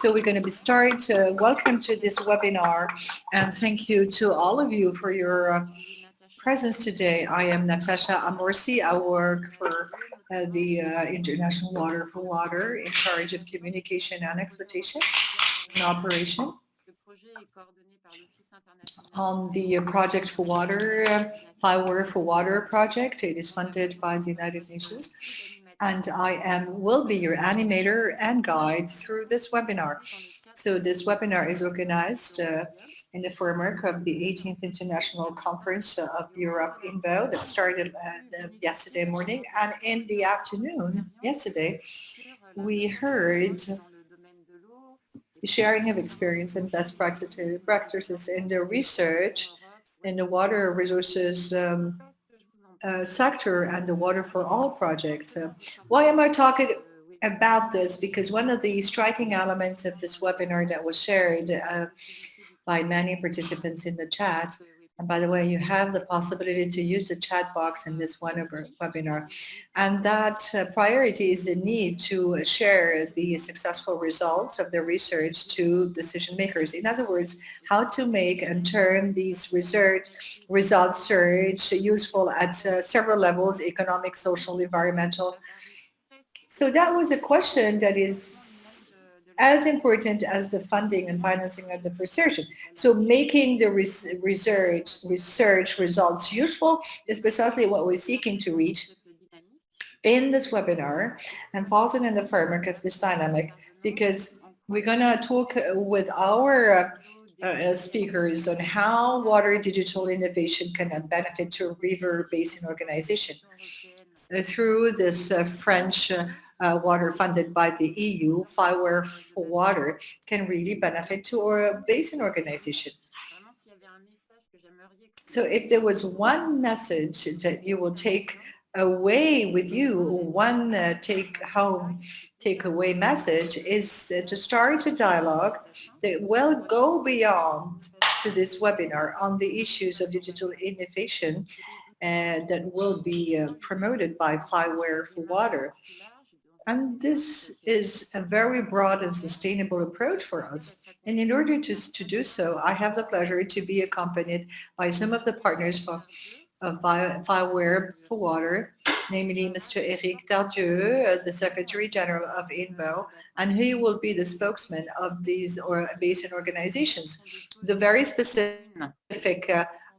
So we're going to start. Welcome to this webinar, and thank you to all of you for your presence today. I am Natacha Amorsi. I work for the International Water for Water in charge of communication and exploitation and operation. On the project for water, Fiware4Water project, it is funded by the United Nations. And I will be your animator and guide through this webinar. So this webinar is organized in the framework of the 18th International Conference of Europe-INBO that started yesterday morning. And in the afternoon, yesterday, we heard sharing of experience and best practices in the research in the water resources sector and the Water for All project. Why am I talking about this? Because one of the striking elements of this webinar that was shared by many participants in the chat, and by the way, you have the possibility to use the chat box in this webinar, and that priority is the need to share the successful results of the research to decision makers. In other words, how to make and turn these results search useful at several levels: economic, social, environmental. So that was a question that is as important as the funding and financing of the research. So making the research results useful is precisely what we're seeking to reach in this webinar and falls in the framework of this dynamic, because we're going to talk with our speakers on how water digital innovation can benefit to River Basin Organization through this French water funded by the EU. Fiware4Water can really benefit to our basin organization. So if there was one message that you will take away with you, one takeaway message is to start a dialogue that will go beyond to this webinar on the issues of digital innovation that will be promoted by Fiware4Water. And this is a very broad and sustainable approach for us. And in order to do so, I have the pleasure to be accompanied by some of the partners of Fiware4Water, namely Mr. Eric Tardieu, the Secretary General of INBO, and he will be the spokesman of these basin organizations. The very specific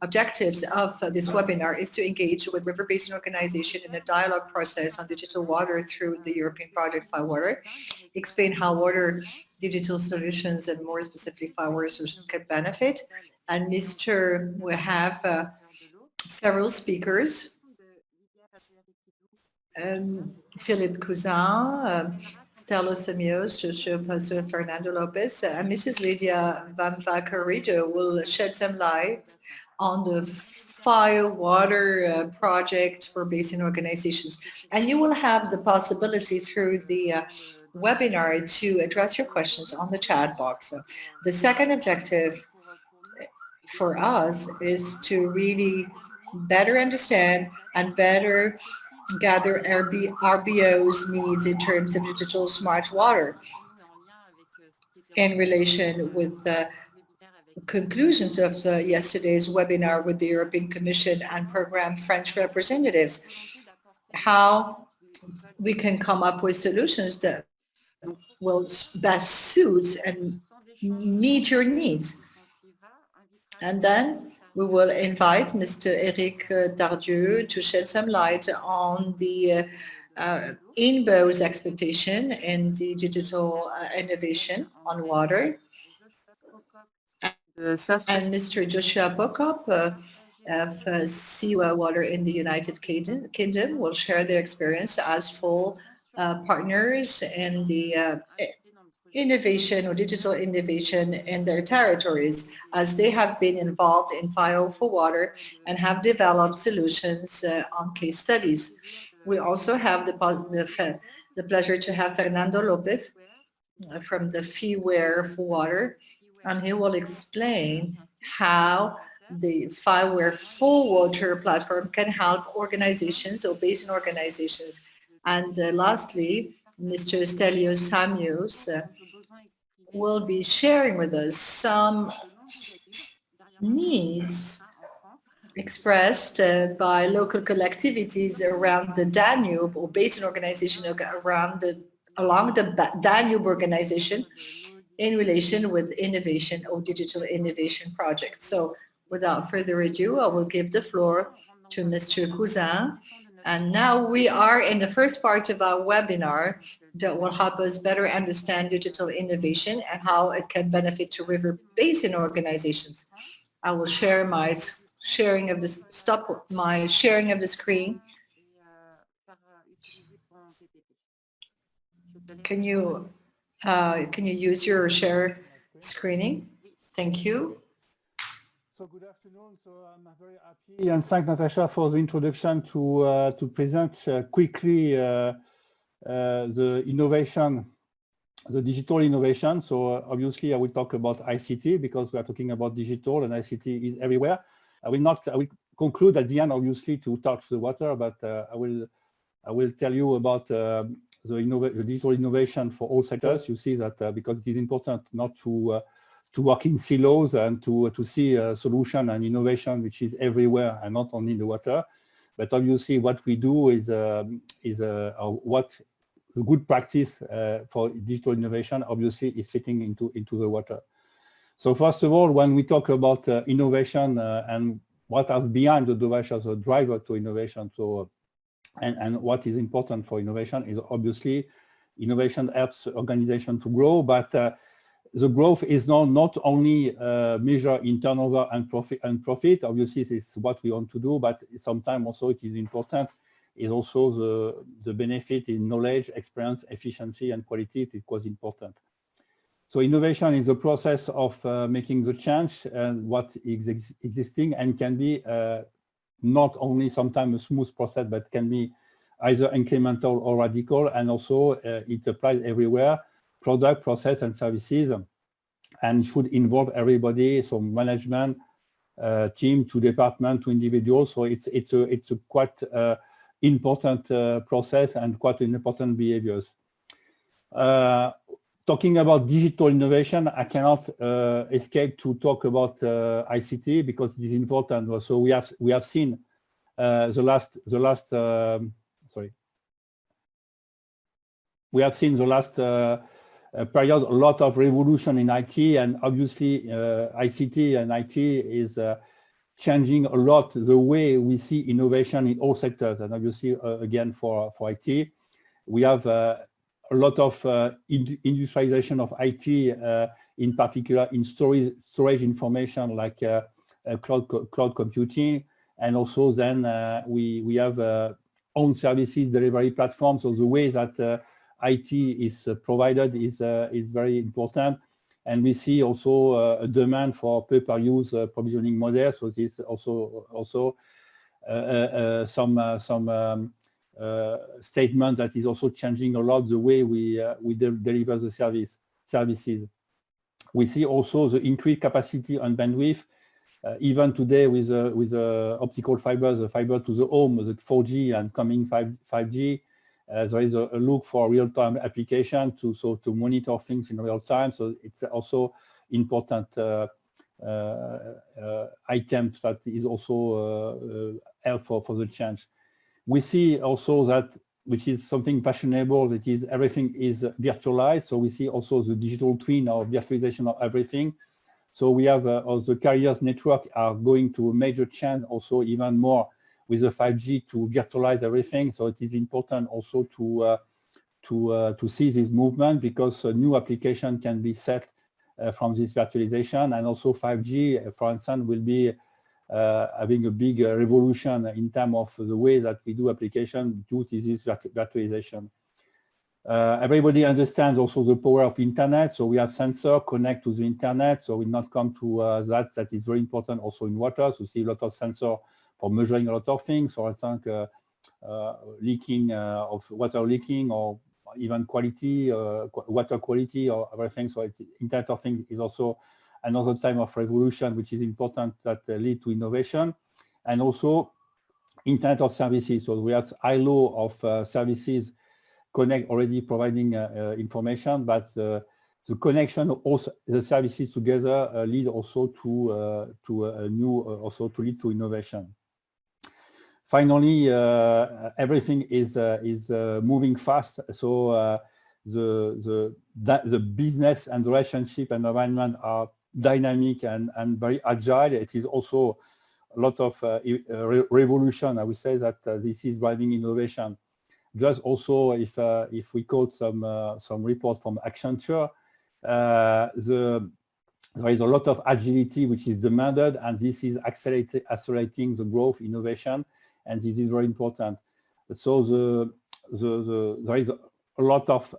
objectives of this webinar is to engage with River Basin Organization in a dialogue process on digital water through the European project FIWARE, explain how water digital solutions and more specifically FIWARE solutions can benefit. And we have several speakers, Philippe Cousin, Stelios Samios, Fernando, López, and Mrs. Lydia Vamvakeridou will shed some light on the Fiware project for basin organizations. And you will have the possibility through the webinar to address your questions on the chat box. So the second objective for us is to really better understand and better gather RBO's needs in terms of digital smart water in relation with the conclusions of yesterday's webinar with the European Commission and program French representatives, how we can come up with solutions that will best suit and meet your needs. And then we will invite Mr. Eric Tardieu to shed some light on the INBO's expectation in the digital innovation on water. And Mr. Joshua Pocock of FIWARE in the United Kingdom will share their experience as full partners in the innovation or digital innovation in their territories, as they have been involved in Fiware4Water and have developed solutions on case studies. We also have the pleasure to have Fernando López from the Fiware4Water, and he will explain how the Fiware4Water platform can help organizations or basin organizations. And lastly, Mr. Stelios Samios will be sharing with us some needs expressed by local collectivities around the Danube or basin organization along the Danube organization in relation with innovation or digital innovation projects. So without further ado, I will give the floor to Mr. Cousin. And now we are in the first part of our webinar that will help us better understand digital innovation and how it can benefit to river basin organizations. I will share my sharing of the screen. Can you use your share screening? Thank you. So good afternoon. So I'm very happy and thank Natacha for the introduction to present quickly the innovation, the digital innovation. So obviously I will talk about ICT because we are talking about digital and ICT is everywhere. I will conclude at the end obviously to touch the water, but I will tell you about the digital innovation for all sectors. You see that because it is important not to work in silos and to see a solution and innovation which is everywhere and not only in the water. But obviously what we do is what the good practice for digital innovation obviously is fitting into the water. So first of all, when we talk about innovation and what are behind the innovation as a driver to innovation, so and what is important for innovation is obviously innovation helps organization to grow, but the growth is not only measured in turnover and profit. Obviously, this is what we want to do, but sometimes also it is important is also the benefit in knowledge, experience, efficiency, and quality. It was important. So innovation is a process of making the change and what is existing and can be not only sometimes a smooth process, but can be either incremental or radical, and also it applies everywhere. Product, process, and services, and should involve everybody, so management, team, to department, to individuals. So it's a quite important process and quite important behaviors. Talking about digital innovation, I cannot escape to talk about ICT because it is important. So we have seen we have seen the last period a lot of revolution in IT, and obviously ICT and IT is changing a lot the way we see innovation in all sectors. And obviously again for IT, we have a lot of industrialization of IT, in particular in storage information like cloud computing, and also then we have own services delivery platforms. So the way that IT is provided is very important, and we see also a demand for pay-per-use provisioning models. So this also some statement that is also changing a lot the way we deliver the services. We see also the increased capacity and bandwidth. Even today with optical fiber, the fiber to the home, the 4G and coming 5G, there is a look for real-time application to monitor things in real time. So it's also important items that is also helpful for the change. We see also that, which is something fashionable, that is everything is virtualized. So we see also the digital twin or virtualization of everything. So we have the carriers network are going to a major change also even more with the 5G to virtualize everything. So it is important also to see this movement, because a new application can be set from this virtualization, and also 5G, for instance, will be having a big revolution in terms of the way that we do application due to this virtualization. Everybody understands also the power of internet. So we have sensor connect to the internet. So we'll not come to that is very important also in water. So see a lot of sensor for measuring a lot of things. So I think leaking of water leaking, or even quality, water quality, or everything. So it's Internet of Things is also another type of revolution, which is important, that lead to innovation. And also Internet of Services. So we have ILO of services connect already providing information, but the connection of all the services together lead also to a new to lead to innovation. Finally, everything is moving fast, so the business and the relationship and environment are dynamic and very agile. It is also a lot of revolution. I would say that this is driving innovation. Just also, if we quote some report from Accenture, there is a lot of agility which is demanded, and this is accelerating the growth, innovation, and this is very important. So there is a lot of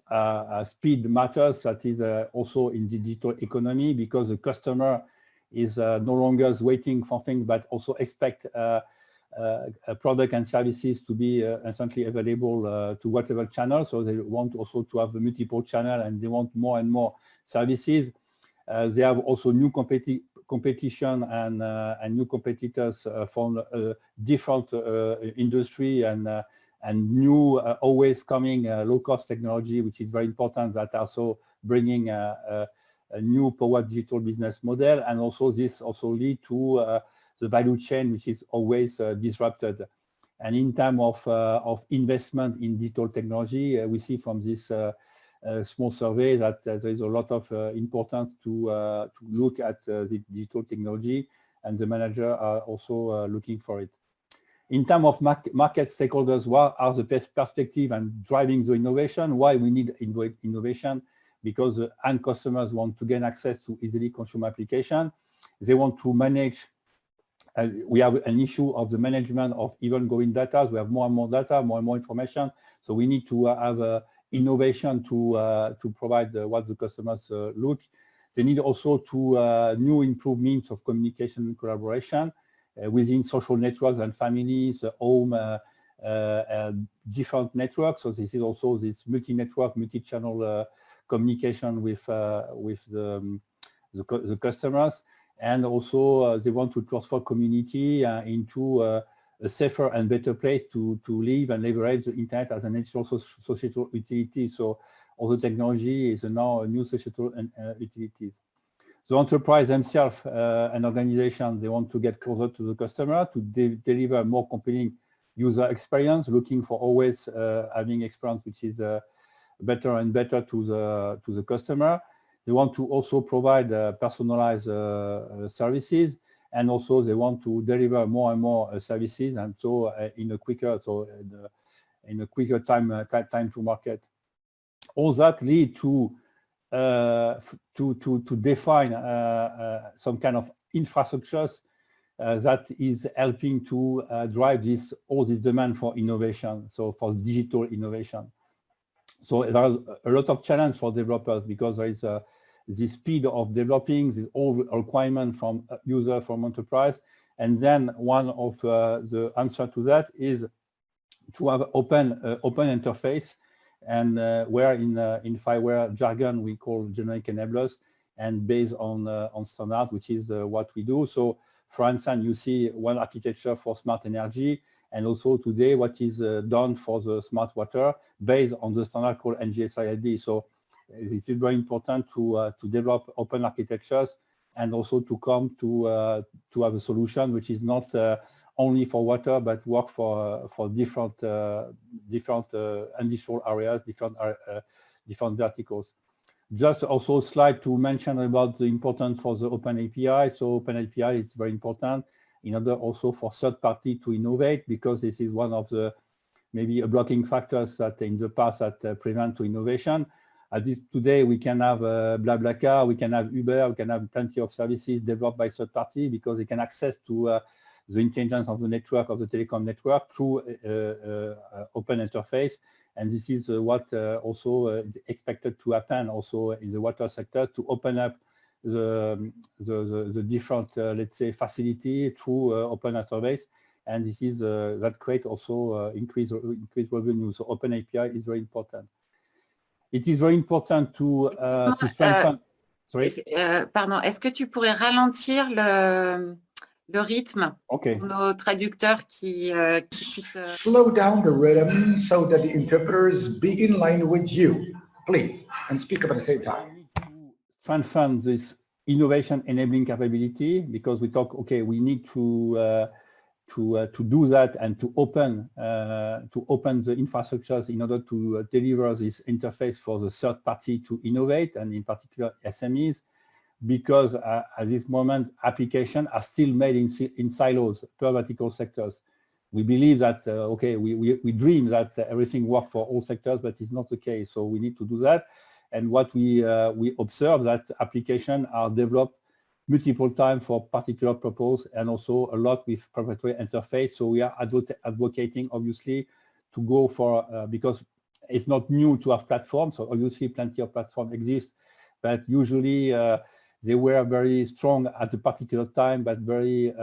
speed matters that is also in the digital economy, because the customer is no longer waiting for things, but also expect product and services to be instantly available to whatever channel. So they want also to have a multiple channel, and they want more and more services. They have also new competition and new competitors from different industry and new always coming low-cost technology, which is very important, that also bringing a new power digital business model. And also this also lead to the value chain, which is always disrupted. And in terms of investment in digital technology, we see from this small survey that there is a lot of importance to look at the digital technology, and the manager are also looking for it. In terms of market stakeholders, what are the best perspective and driving the innovation? Why we need innovation? Because the end customers want to gain access to easily consume application. They want to manage. We have an issue of the management of even going data. We have more and more data, more and more information. So we need to have innovation to provide what the customers look. They need also to new improved means of communication and collaboration within social networks and families, home, different networks. So this is also this multi-network, multi-channel communication with the customers. And also they want to transfer community into a safer and better place to live and leverage the internet as an additional societal utility. So all the technology is now a new societal utilities. The enterprise themselves and organization, they want to get closer to the customer to deliver more compelling user experience, looking for always having experience which is better and better to the customer. They want to also provide personalized services, and also they want to deliver more and more services, and so in a quicker time to market. All that lead to define some kind of infrastructures that is helping to drive all this demand for innovation, so for digital innovation. So there's a lot of challenge for developers, because there is the speed of developing, the all requirement from user, from enterprise. And then one of the answer to that is to have open interface, and where in FIWARE jargon we call generic enablers, and based on standard, which is what we do. So for instance, you see one architecture for smart energy, and also today what is done for the smart water based on the standard called NGSILD. So it is very important to develop open architectures, and also to come to have a solution which is not only for water, but work for different industrial areas, different verticals. Just also a slide to mention about the importance for the open API. So open API is very important in order also for third party to innovate, because this is one of the maybe a blocking factors that in the past that prevent to innovation. Today we can have BlaBlaCar, we can have Uber, we can have plenty of services developed by third party, because they can access to the intelligence of the network, of the telecom network, through open interface. And this is what also is expected to happen also in the water sector, to open up the different, let's say, facility through open interface. And this is that create also increase revenue. So open API is very important. It is very important to strengthen. Sorry. Pardon, est-ce que tu pourrais ralentir le rythme pour nos traducteurs qui puissent... Slow down the rhythm so that the interpreters be in line with you, please, and speak at the same time. strengthen this innovation enabling capability, because we talk, okay, we need to do that and to open the infrastructures in order to deliver this interface for the third party to innovate, and in particular SMEs, because at this moment applications are still made in silos per vertical sectors. We believe that okay, we dream that everything works for all sectors, but it's not the case. So we need to do that. And what we observe that applications are developed multiple times for particular purpose, and also a lot with proprietary interface. So we are advocating, obviously, to go for, because it's not new to have platforms. So obviously plenty of platforms exist, but usually they were very strong at a particular time, but very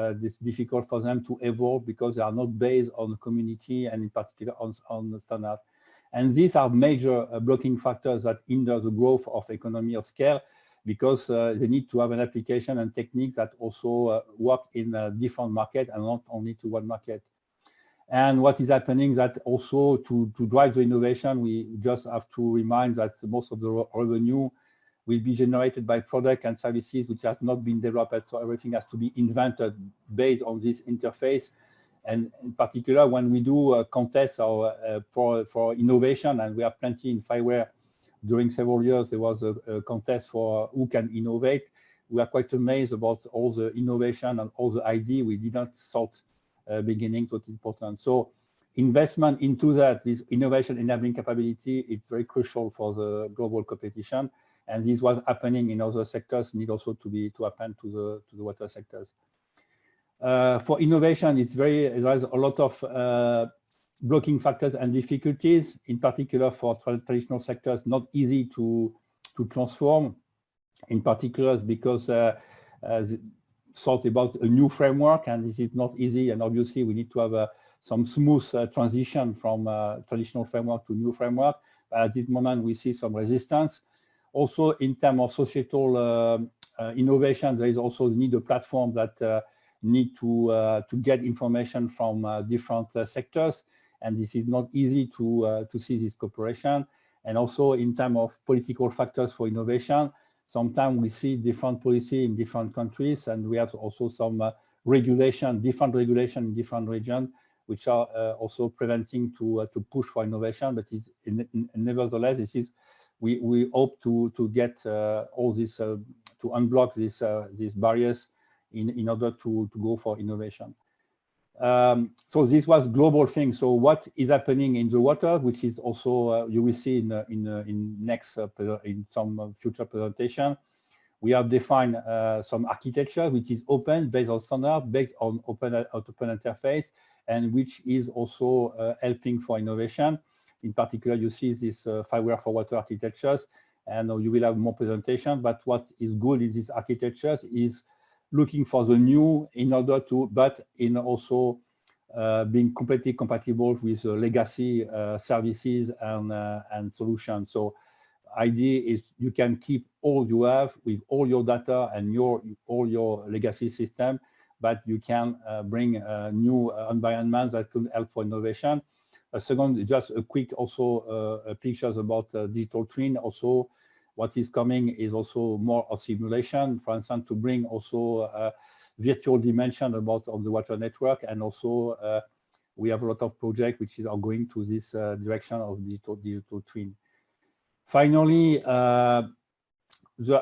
difficult for them to evolve because they are not based on the community and in particular on the standard. And these are major blocking factors that hinder the growth of economy of scale, because they need to have an application and techniques that also work in a different market and not only to one market. And what is happening that also to drive the innovation, we just have to remind that most of the revenue will be generated by products and services which have not been developed. So everything has to be invented based on this interface. And in particular, when we do a contest or for innovation, and we have plenty in FIWARE, during several years, there was a contest for who can innovate. We are quite amazed about all the innovation and all the idea we did not thought beginning, so it's important. So investment into that, this innovation enabling capability, is very crucial for the global competition. And this was happening in other sectors, need also to happen to the water sectors. For innovation, there's a lot of blocking factors and difficulties, in particular for traditional sectors, not easy to transform, in particular because thought about a new framework, and this is not easy, and obviously we need to have some smooth transition from traditional framework to new framework. At this moment we see some resistance. Also in terms of societal innovation, there is also the need of platforms that need to get information from different sectors, and this is not easy to see this cooperation. And also in terms of political factors for innovation, sometimes we see different policy in different countries, and we have also some different regulation in different regions, which are also preventing to push for innovation. But nevertheless, we hope to get all this to unblock these barriers in order to go for innovation. So this was global thing. So what is happening in the water, which is also you will see in some future presentation, we have defined some architecture which is open, based on standard, based on open interface, and which is also helping for innovation. In particular, you see this Fiware4Water architectures, and you will have more presentation. But what is good in these architectures is looking for the new in order to, but in also being completely compatible with legacy services and solutions. So idea is you can keep all you have with all your data and all your legacy system, but you can bring new environments that could help for innovation. Second, just a quick also pictures about digital twin. Also, what is coming is also more of simulation, for instance, to bring also virtual dimension about on the water network. And also we have a lot of projects which are going to this direction of digital twin. Finally, the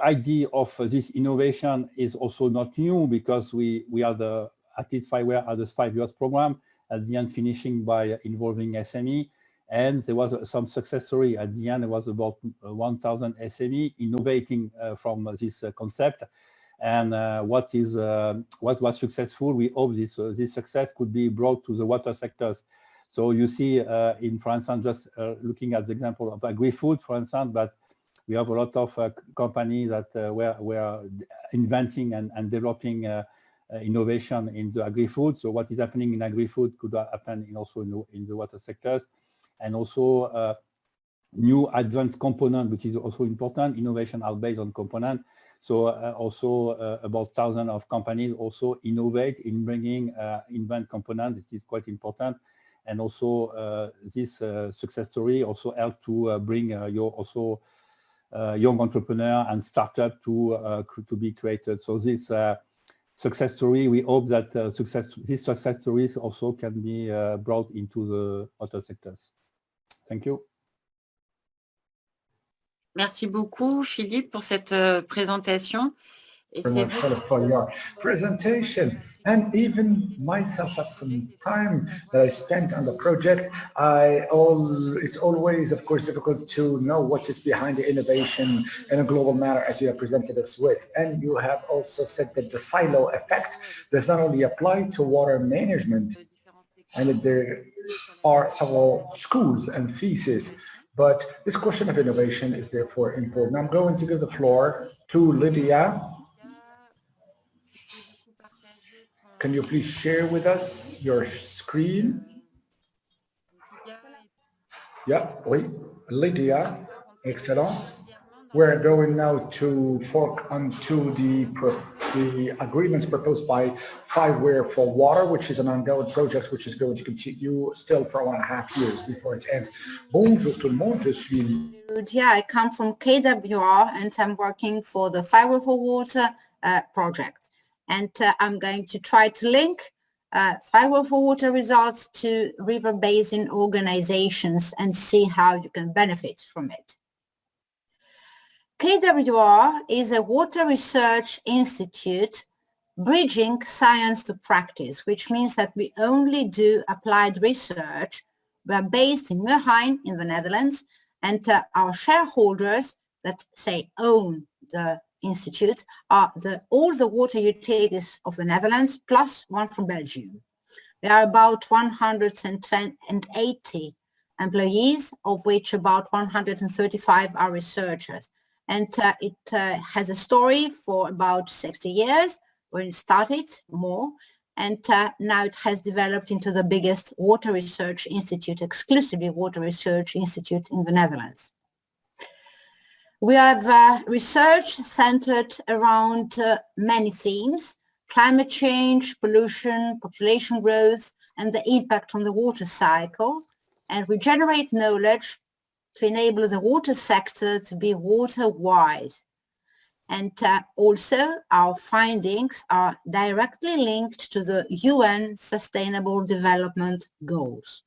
idea of this innovation is also not new, because we are Athens FIWARE had this 5 years program, at the end finishing by involving SME. And there was some success story. At the end, it was about 1,000 SME innovating from this concept. And what was successful, we hope this success could be brought to the water sectors. So you see, for instance, just looking at the example of agri-food, for instance, but we have a lot of companies that were inventing and developing innovation in the agri-food. So what is happening in agri-food could happen also in the water sectors. And also new advanced component, which is also important. Innovation are based on component. So also about 1,000 of companies also innovate in bringing invent component. This is quite important. And also this success story also help to bring your also young entrepreneur and startup to be created. So this success story, we hope that these success stories also can be brought into the other sectors. Thank you. Merci beaucoup, Philippe, pour cette présentation. Et Very much, Philippe, for your presentation. And even myself, at some time that I spent on the project, it's always, of course, difficult to know what is behind the innovation in a global manner, as you have presented us with. And you have also said that the silo effect does not only apply to water management, and that there are several schools and theses, but this question of innovation is therefore important. I'm going to give the floor to Lydia. Can you please share with us your screen? Yeah, oui, Lydia, excellent. We're going now to fork onto the agreements proposed by Fiware4Water, which is an ongoing project which is going to continue still for 1.5 years before it ends. Bonjour tout le monde, je suis Lydia. I come from KWR and I'm working for the Fiware4Water project. And I'm going to try to link Fiware4Water results to River Basin Organisations and see how you can benefit from it. KWR is a water research institute bridging science to practice, which means that we only do applied research. We're based in Muurheim in the Netherlands, and our shareholders that say own the institute are all the water utilities of the Netherlands plus one from Belgium. There are about 180 employees, of which about 135 are researchers. And it has a story for about 60 years when it started more, and now it has developed into the biggest water research institute, exclusively water research institute in the Netherlands. We have research centered around many themes: climate change, pollution, population growth, and the impact on the water cycle. And we generate knowledge to enable the water sector to be water-wise. And also our findings are directly linked to the UN Sustainable Development Goals.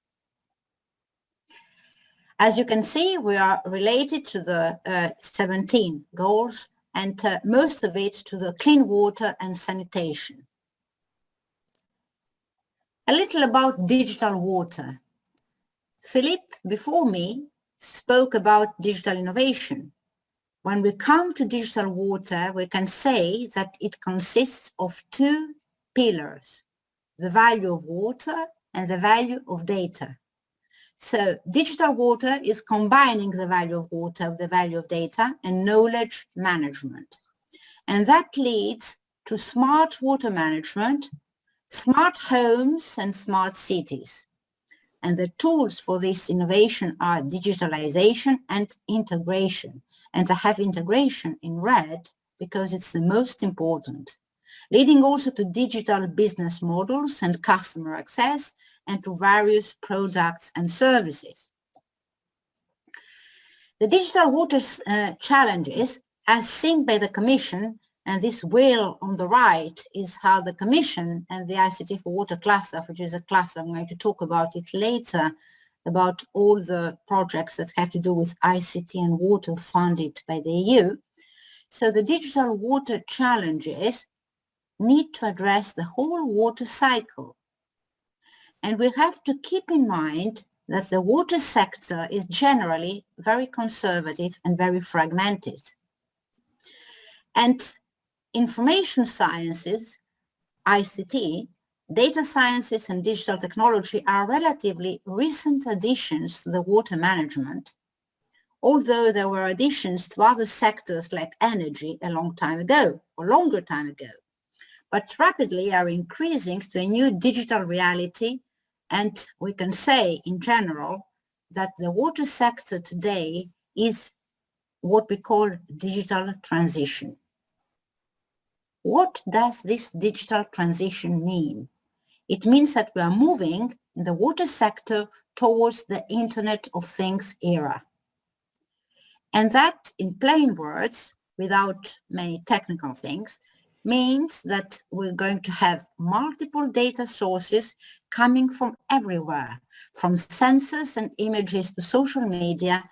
As you can see, we are related to the 17 goals, and most of it to the clean water and sanitation. A little about digital water. Philippe, before me, spoke about digital innovation. When we come to digital water, we can say that it consists of two pillars: the value of water and the value of data. So digital water is combining the value of water with the value of data and knowledge management. And that leads to smart water management, smart homes and smart cities. And the tools for this innovation are digitalization and integration. And I have integration in red because it's the most important, leading also to digital business models and customer access and to various products and services. The digital water challenges, as seen by the Commission, and this wheel on the right is how the Commission and the ICT4Water cluster, which is a cluster, I'm going to talk about it later, about all the projects that have to do with ICT and water funded by the EU. So the digital water challenges need to address the whole water cycle. And we have to keep in mind that the water sector is generally very conservative and very fragmented. And information sciences, ICT, data sciences and digital technology are relatively recent additions to the water management, although there were additions to other sectors like energy a long time ago, or longer time ago, but rapidly are increasing to a new digital reality. And we can say in general that the water sector today is what we call digital transition. What does this digital transition mean? It means that we are moving in the water sector towards the Internet of Things era. And that, in plain words, without many technical things, means that we're going to have multiple data sources coming from everywhere, from sensors and images to social media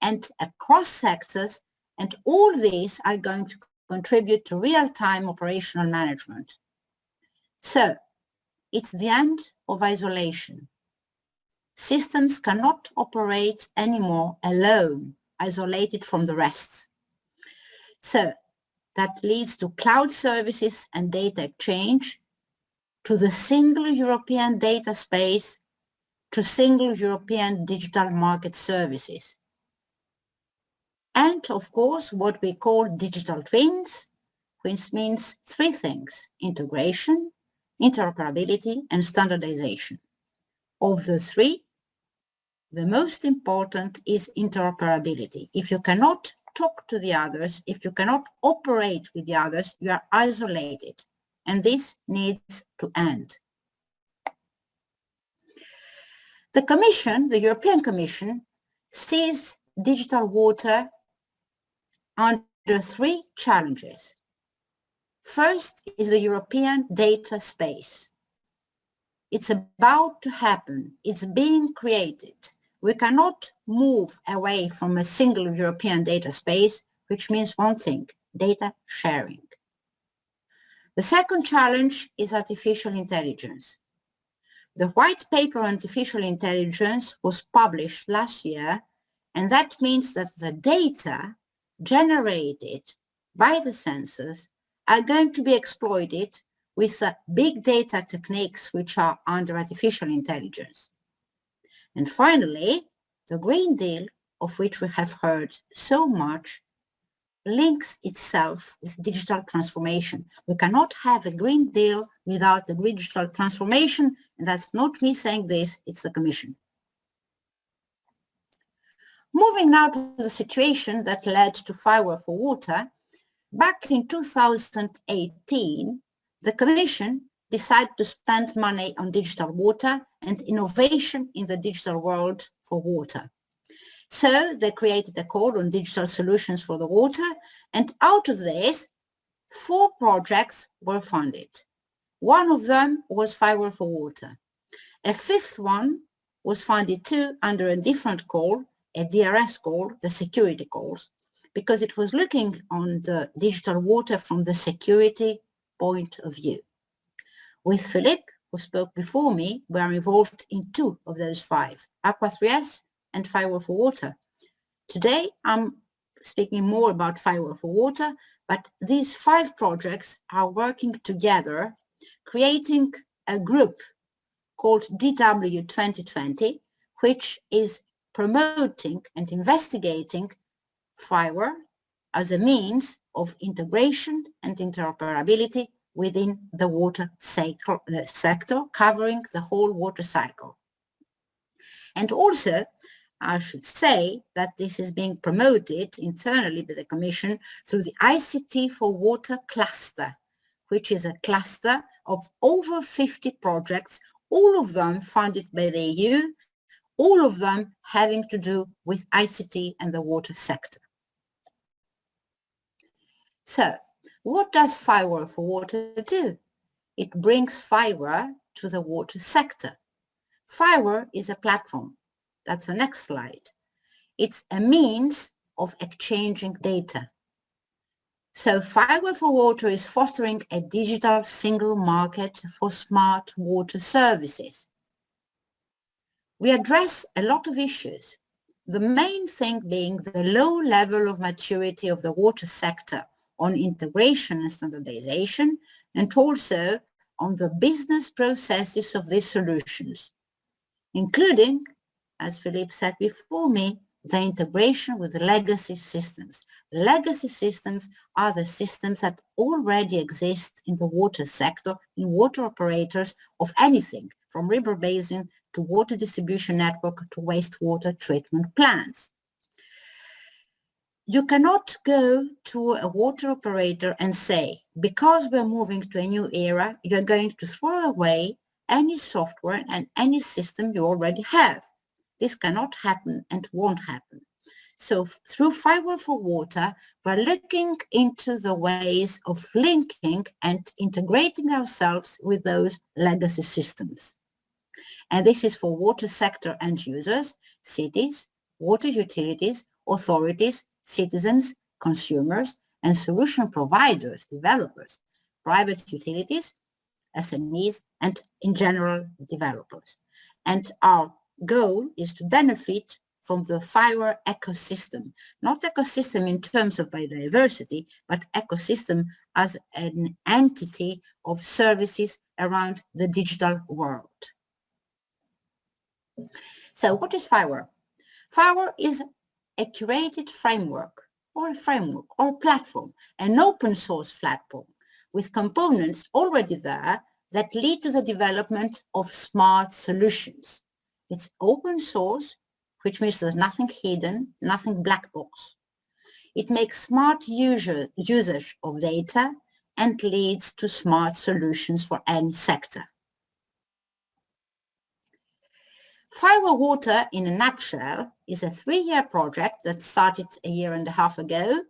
and across sectors, and all these are going to contribute to real-time operational management. So, it's the end of isolation. Systems cannot operate anymore alone, isolated from the rest. So, that leads to cloud services and data exchange, to the single European data space, to single European digital market services. And of course, what we call digital twins, which means three things: integration, interoperability, and standardization. Of the three, the most important is interoperability. If you cannot talk to the others, if you cannot operate with the others, you are isolated. And this needs to end. The Commission, the European Commission, sees digital water under three challenges. First is the European data space. It's about to happen. It's being created. We cannot move away from a single European data space, which means one thing: data sharing. The second challenge is artificial intelligence. The white paper on artificial intelligence was published last year, and that means that the data generated by the sensors are going to be exploited with big data techniques which are under artificial intelligence. And finally, the Green Deal, of which we have heard so much, links itself with digital transformation. We cannot have a Green Deal without the digital transformation, and that's not me saying this, it's the Commission. Moving now to the situation that led to Fiware4Water, back in 2018, the Commission decided to spend money on digital water and innovation in the digital world for water. So they created a call on digital solutions for the water, and out of this, 4 projects were funded. One of them was Fiware4Water. A 5th one was funded too under a different call, a DRS call, the security calls, because it was looking on the digital water from the security point of view. With Philippe, who spoke before me, we are involved in 2 of those 5, Aqua 3S and Fiware4Water. Today, I'm speaking more about Fiware4Water, but these 5 projects are working together, creating a group called DW 2020, which is promoting and investigating Fiware as a means of integration and interoperability within the water sector, covering the whole water cycle. And also, I should say that this is being promoted internally by the Commission through the ICT4Water cluster, which is a cluster of over 50 projects, all of them funded by the EU, all of them having to do with ICT and the water sector. So, what does Fiware4Water do? It brings Fiware to the water sector. Fiware is a platform. That's the next slide. It's a means of exchanging data. So Fiware4Water is fostering a digital single market for smart water services. We address a lot of issues, the main thing being the low level of maturity of the water sector on integration and standardization, and also on the business processes of these solutions, including, as Philippe said before me, the integration with legacy systems. Legacy systems are the systems that already exist in the water sector, in water operators of anything, from river basin to water distribution network to wastewater treatment plants. You cannot go to a water operator and say, because we're moving to a new era, you're going to throw away any software and any system you already have. This cannot happen and won't happen. So through Fiware4Water, we're looking into the ways of linking and integrating ourselves with those legacy systems. And this is for water sector end users, cities, water utilities, authorities, citizens, consumers, and solution providers, developers, private utilities, SMEs, and in general developers. And our goal is to benefit from the FIWARE ecosystem, not ecosystem in terms of biodiversity, but ecosystem as an entity of services around the digital world. So what is FIWARE? FIWARE is a curated framework or a platform, an open source platform with components already there that lead to the development of smart solutions. It's open source, which means there's nothing hidden, nothing black box. It makes smart usage of data and leads to smart solutions for any sector. FIWARE4Water, in a nutshell, is a 3-year project that started a year and a half ago,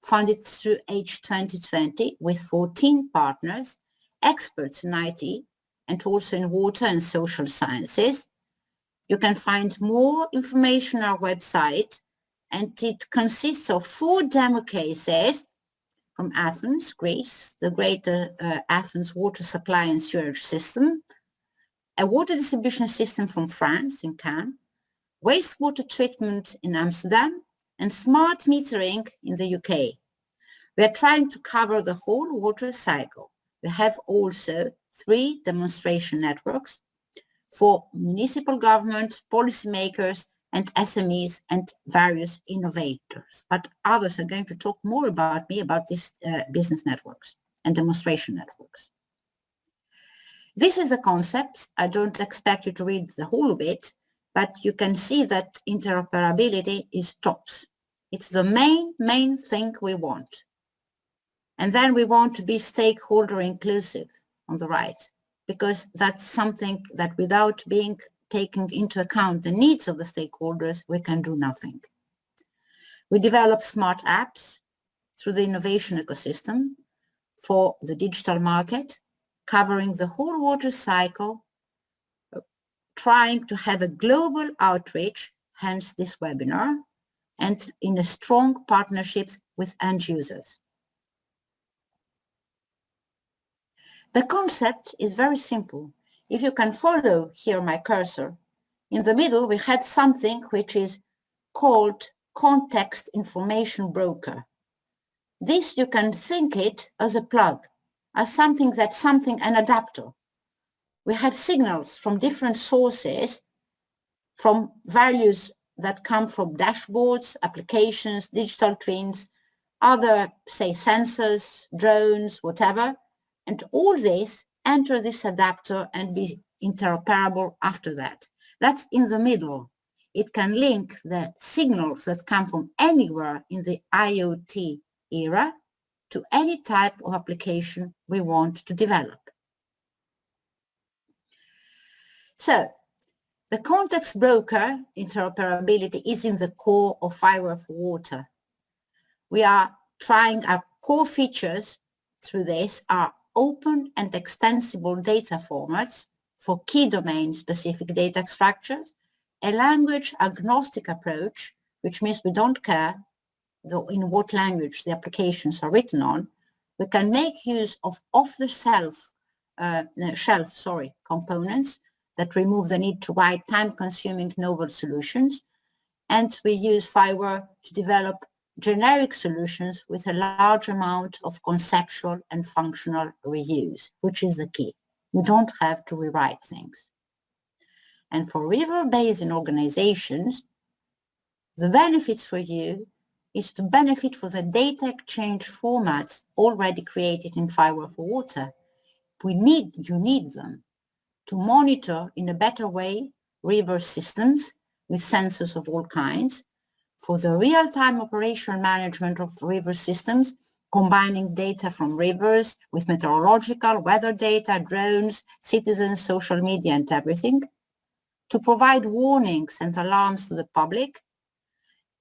funded through H2020 with 14 partners, experts in IT, and also in water and social sciences. You can find more information on our website, and it consists of 4 demo cases from Athens, Greece, the greater Athens Water Supply and Sewerage System, a water distribution system from France in Cannes, wastewater treatment in Amsterdam, and smart metering in the UK. We are trying to cover the whole water cycle. We have also 3 demonstration networks for municipal government, policymakers, and SMEs and various innovators. But others are going to talk more about these business networks and demonstration networks. This is the concept. I don't expect you to read the whole of it, but you can see that interoperability is tops. It's the main thing we want. And then we want to be stakeholder inclusive on the right, because that's something that without being taking into account the needs of the stakeholders, we can do nothing. We develop smart apps through the innovation ecosystem for the digital market, covering the whole water cycle, trying to have a global outreach, hence this webinar, and in a strong partnerships with end users. The concept is very simple. If you can follow here my cursor, in the middle we had something which is called context information broker. This you can think it as a plug, as an adapter. We have signals from different sources, from values that come from dashboards, applications, digital twins, other, say, sensors, drones, whatever, and all this enter this adapter and be interoperable after that. That's in the middle. It can link the signals that come from anywhere in the IoT era to any type of application we want to develop. So, the context broker interoperability is in the core of Fiware4Water. We are trying our core features through this are open and extensible data formats for key domain-specific data structures, a language agnostic approach, which means we don't care in what language the applications are written on. We can make use of off-the-shelf components that remove the need to write time-consuming novel solutions, and we use FIWARE to develop generic solutions with a large amount of conceptual and functional reuse, which is the key. We don't have to rewrite things. And for River Basin Organisations, the benefits for you is to benefit from the data exchange formats already created in Fiware4Water. You need them to monitor in a better way river systems with sensors of all kinds, for the real-time operational management of river systems, combining data from rivers with meteorological, weather data, drones, citizens, social media, and everything, to provide warnings and alarms to the public,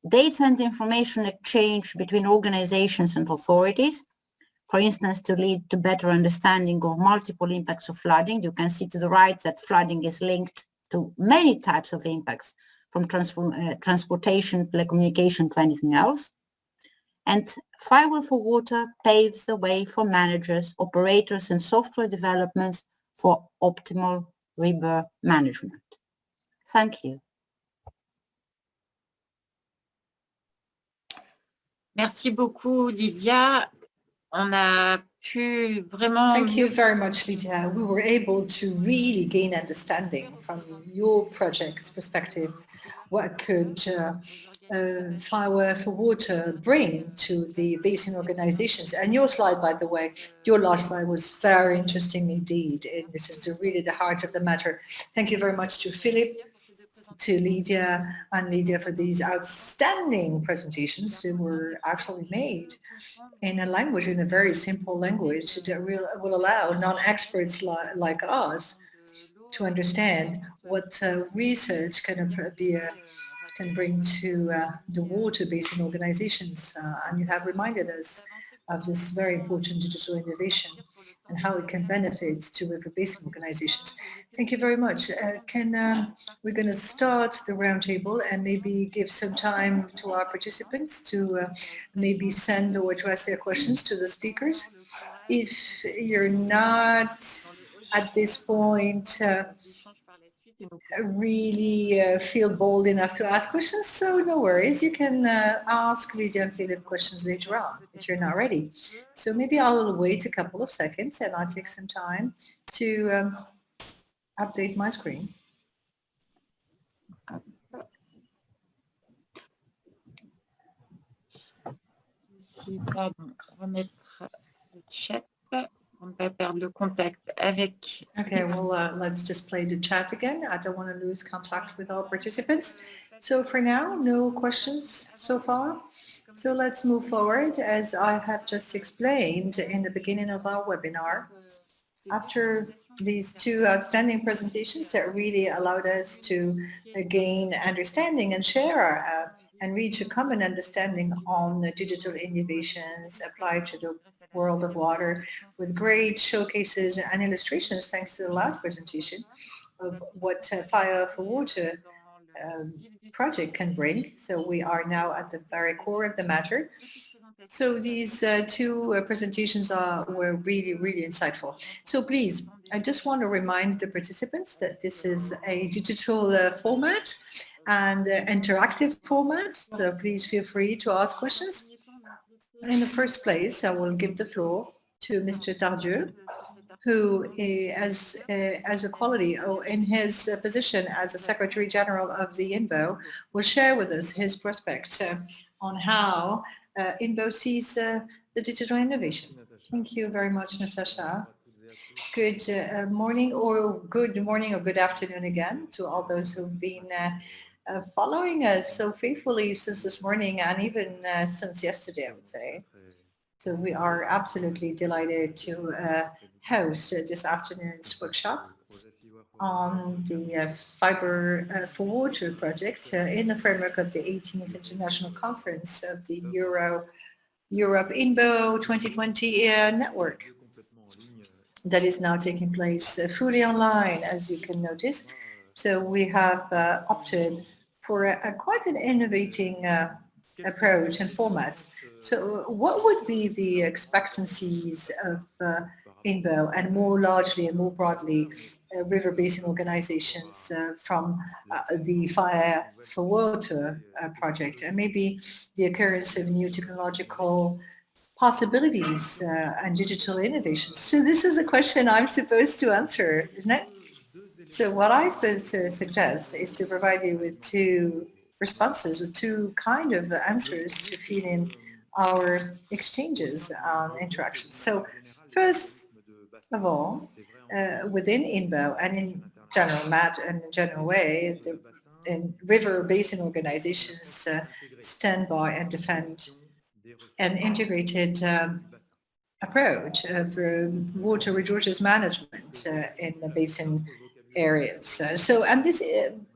data and information exchange between organizations and authorities, for instance, to lead to better understanding of multiple impacts of flooding. You can see to the right that flooding is linked to many types of impacts, from transportation, telecommunication to anything else. And Fiware4Water paves the way for managers, operators, and software developments for optimal river management. Thank you. Merci beaucoup, Lydia. On a pu vraiment... Thank you very much, Lydia. We were able to really gain understanding from your project's perspective. What could Fiware4Water bring to the basin organizations? And your slide, by the way, your last slide was very interesting indeed. And this is really the heart of the matter. Thank you very much to Philippe, to Lydia for these outstanding presentations that were actually made in a language, in a very simple language that will allow non-experts like us to understand what research can bring to the water basin organizations. And you have reminded us of this very important digital innovation and how it can benefit to river basin organizations. Thank you very much. We're going to start the roundtable and maybe give some time to our participants to maybe send or address their questions to the speakers. If you're not at this point really feel bold enough to ask questions, so no worries. You can ask Lydia and Philippe questions later on if you're not ready. So maybe I'll wait a couple of seconds and I'll take some time to update my screen. Remettre le chat. On ne pas perdre le contact avec... Okay, well, let's just play the chat again. I don't want to lose contact with all participants. So for now, no questions so far. So let's move forward. As I have just explained in the beginning of our webinar, after these two outstanding presentations that really allowed us to gain understanding and share and reach a common understanding on the digital innovations applied to the world of water, with great showcases and illustrations, thanks to the last presentation, of what Fiware4Water project can bring. So we are now at the very core of the matter. So these two presentations were really, really insightful. So please, I just want to remind the participants that this is a digital format and interactive format. So please feel free to ask questions. In the first place, I will give the floor to Mr. Tardieu, who as a quality, or in his position as a Secretary General of the EYDAP, will share with us his prospects on how EYDAP sees the digital innovation. Thank you very much, Natacha. Good morning or good afternoon again to all those who've been following us so faithfully since this morning and even since yesterday, I would say. So we are absolutely delighted to host this afternoon's workshop on the Fiware4Water project in the framework of the 18th International Conference of the Europe-INBO 2020 network that is now taking place fully online, as you can notice. So we have opted for quite an innovating approach and format. So what would be the expectancies of EYDAP and more largely and more broadly river basin organizations from the Fiware4Water project, and maybe the occurrence of new technological possibilities and digital innovations? So this is a question I'm supposed to answer, isn't it? So what I suppose to suggest is to provide you with two responses, or two kind of answers to feed in our exchanges and interactions. So first of all, within EYDAP and in general way, the river basin organizations stand by and defend an integrated approach of water resources management in the basin areas. And this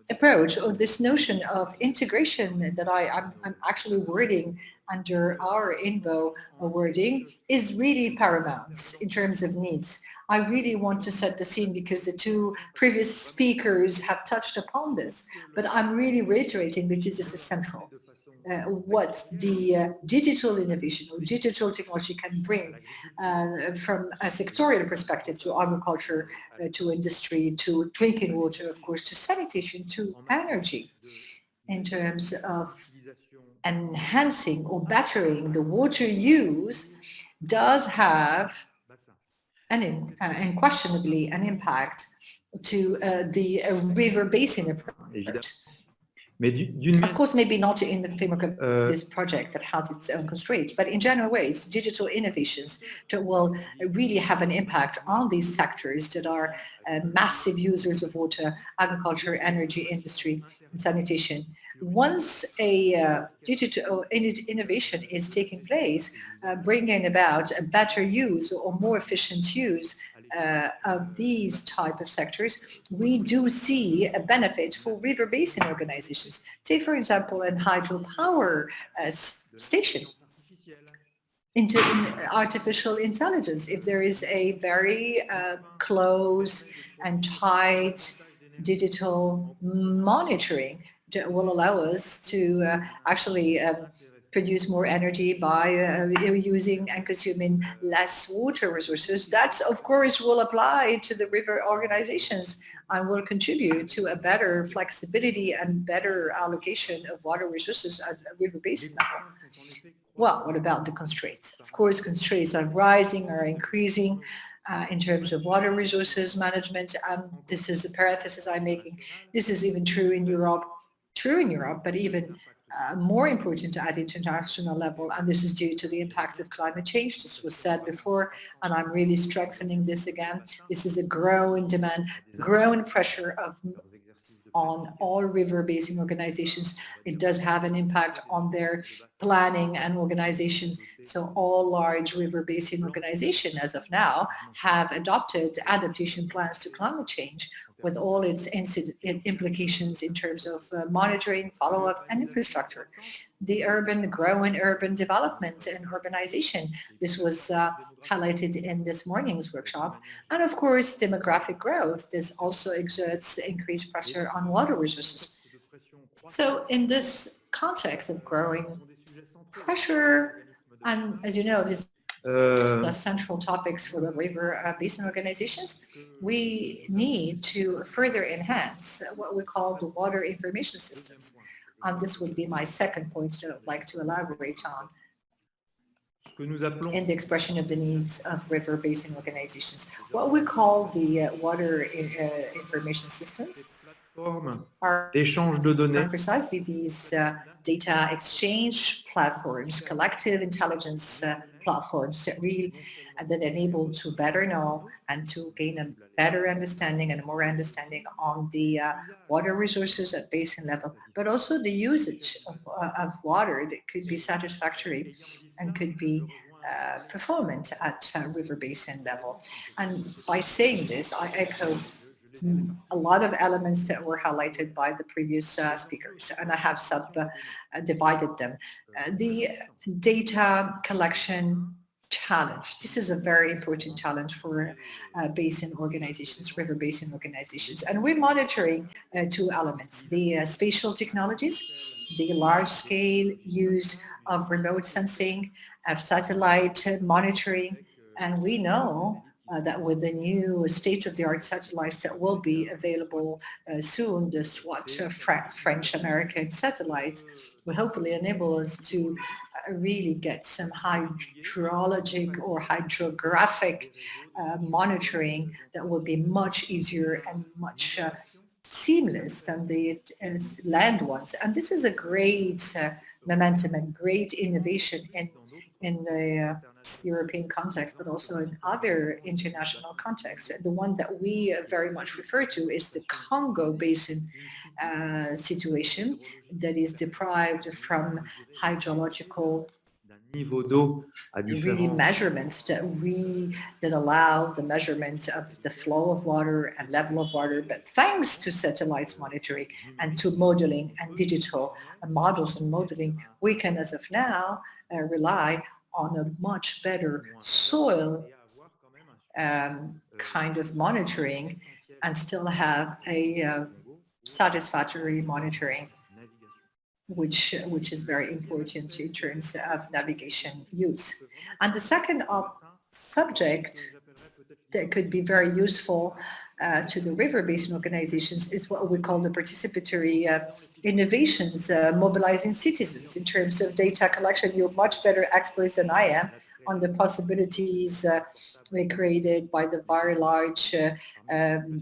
approach, or this notion of integration that I'm actually wording under our INBO wording, is really paramount in terms of needs. I really want to set the scene because the two previous speakers have touched upon this, but I'm really reiterating because this is central. What the digital innovation or digital technology can bring from a sectorial perspective to agriculture, to industry, to drinking water, of course, to sanitation, to energy, in terms of enhancing or bettering the water use, does have unquestionably an impact to the river basin approach. Of course, maybe not in the framework of this project that has its own constraints, but in general ways, digital innovations that will really have an impact on these sectors that are massive users of water, agriculture, energy, industry, and sanitation. Once a digital innovation is taking place, bringing about a better use or more efficient use of these type of sectors, we do see a benefit for river basin organizations. Take, for example, a hydropower station. In artificial intelligence, if there is a very close and tight digital monitoring that will allow us to actually produce more energy by using and consuming less water resources, that of course will apply to the river organizations and will contribute to a better flexibility and better allocation of water resources at a river basin level. Well, what about the constraints? Of course, constraints are rising, are increasing in terms of water resources management. This is a parenthesis I'm making. This is even true in Europe, but even more important at international level, and this is due to the impact of climate change. This was said before, and I'm really strengthening this again. This is a growing demand, growing pressure on all river basin organizations. It does have an impact on their planning and organization. So all large river basin organizations, as of now, have adopted adaptation plans to climate change, with all its implications in terms of monitoring, follow-up, and infrastructure. The growing urban development and urbanization, this was highlighted in this morning's workshop. And of course, demographic growth, this also exerts increased pressure on water resources. So in this context of growing pressure, and as you know, this the central topics for the river basin organizations, we need to further enhance what we call the water information systems. And this would be my second point that I'd like to elaborate on in the expression of the needs of river basin organizations. What we call the water information systems are precisely these data exchange platforms, collective intelligence platforms that enable to better know and to gain a better understanding and a more understanding on the water resources at basin level, but also the usage of water that could be satisfactory and could be performant at river basin level. And by saying this, I echo a lot of elements that were highlighted by the previous speakers, and I have divided them. The data collection challenge. This is a very important challenge for basin organizations, river basin organizations. And we're monitoring two elements: the spatial technologies, the large-scale use of remote sensing, of satellite monitoring, and we know that with the new state-of-the-art satellites that will be available soon, the SWAT French-American satellites will hopefully enable us to really get some hydrologic or hydrographic monitoring that will be much easier and much seamless than the land ones. And this is a great momentum and great innovation in the European context, but also in other international contexts. The one that we very much refer to is the Congo Basin situation that is deprived from hydrological really measurements that allow the measurements of the flow of water and level of water, but thanks to satellites monitoring and to modeling and digital models and modeling, we can, as of now, rely on a much better soil kind of monitoring and still have a satisfactory monitoring, which is very important in terms of navigation use. And the second subject that could be very useful to the River Basin Organizations is what we call the participatory innovations, mobilizing citizens in terms of data collection. You're much better experts than I am on the possibilities created by the very large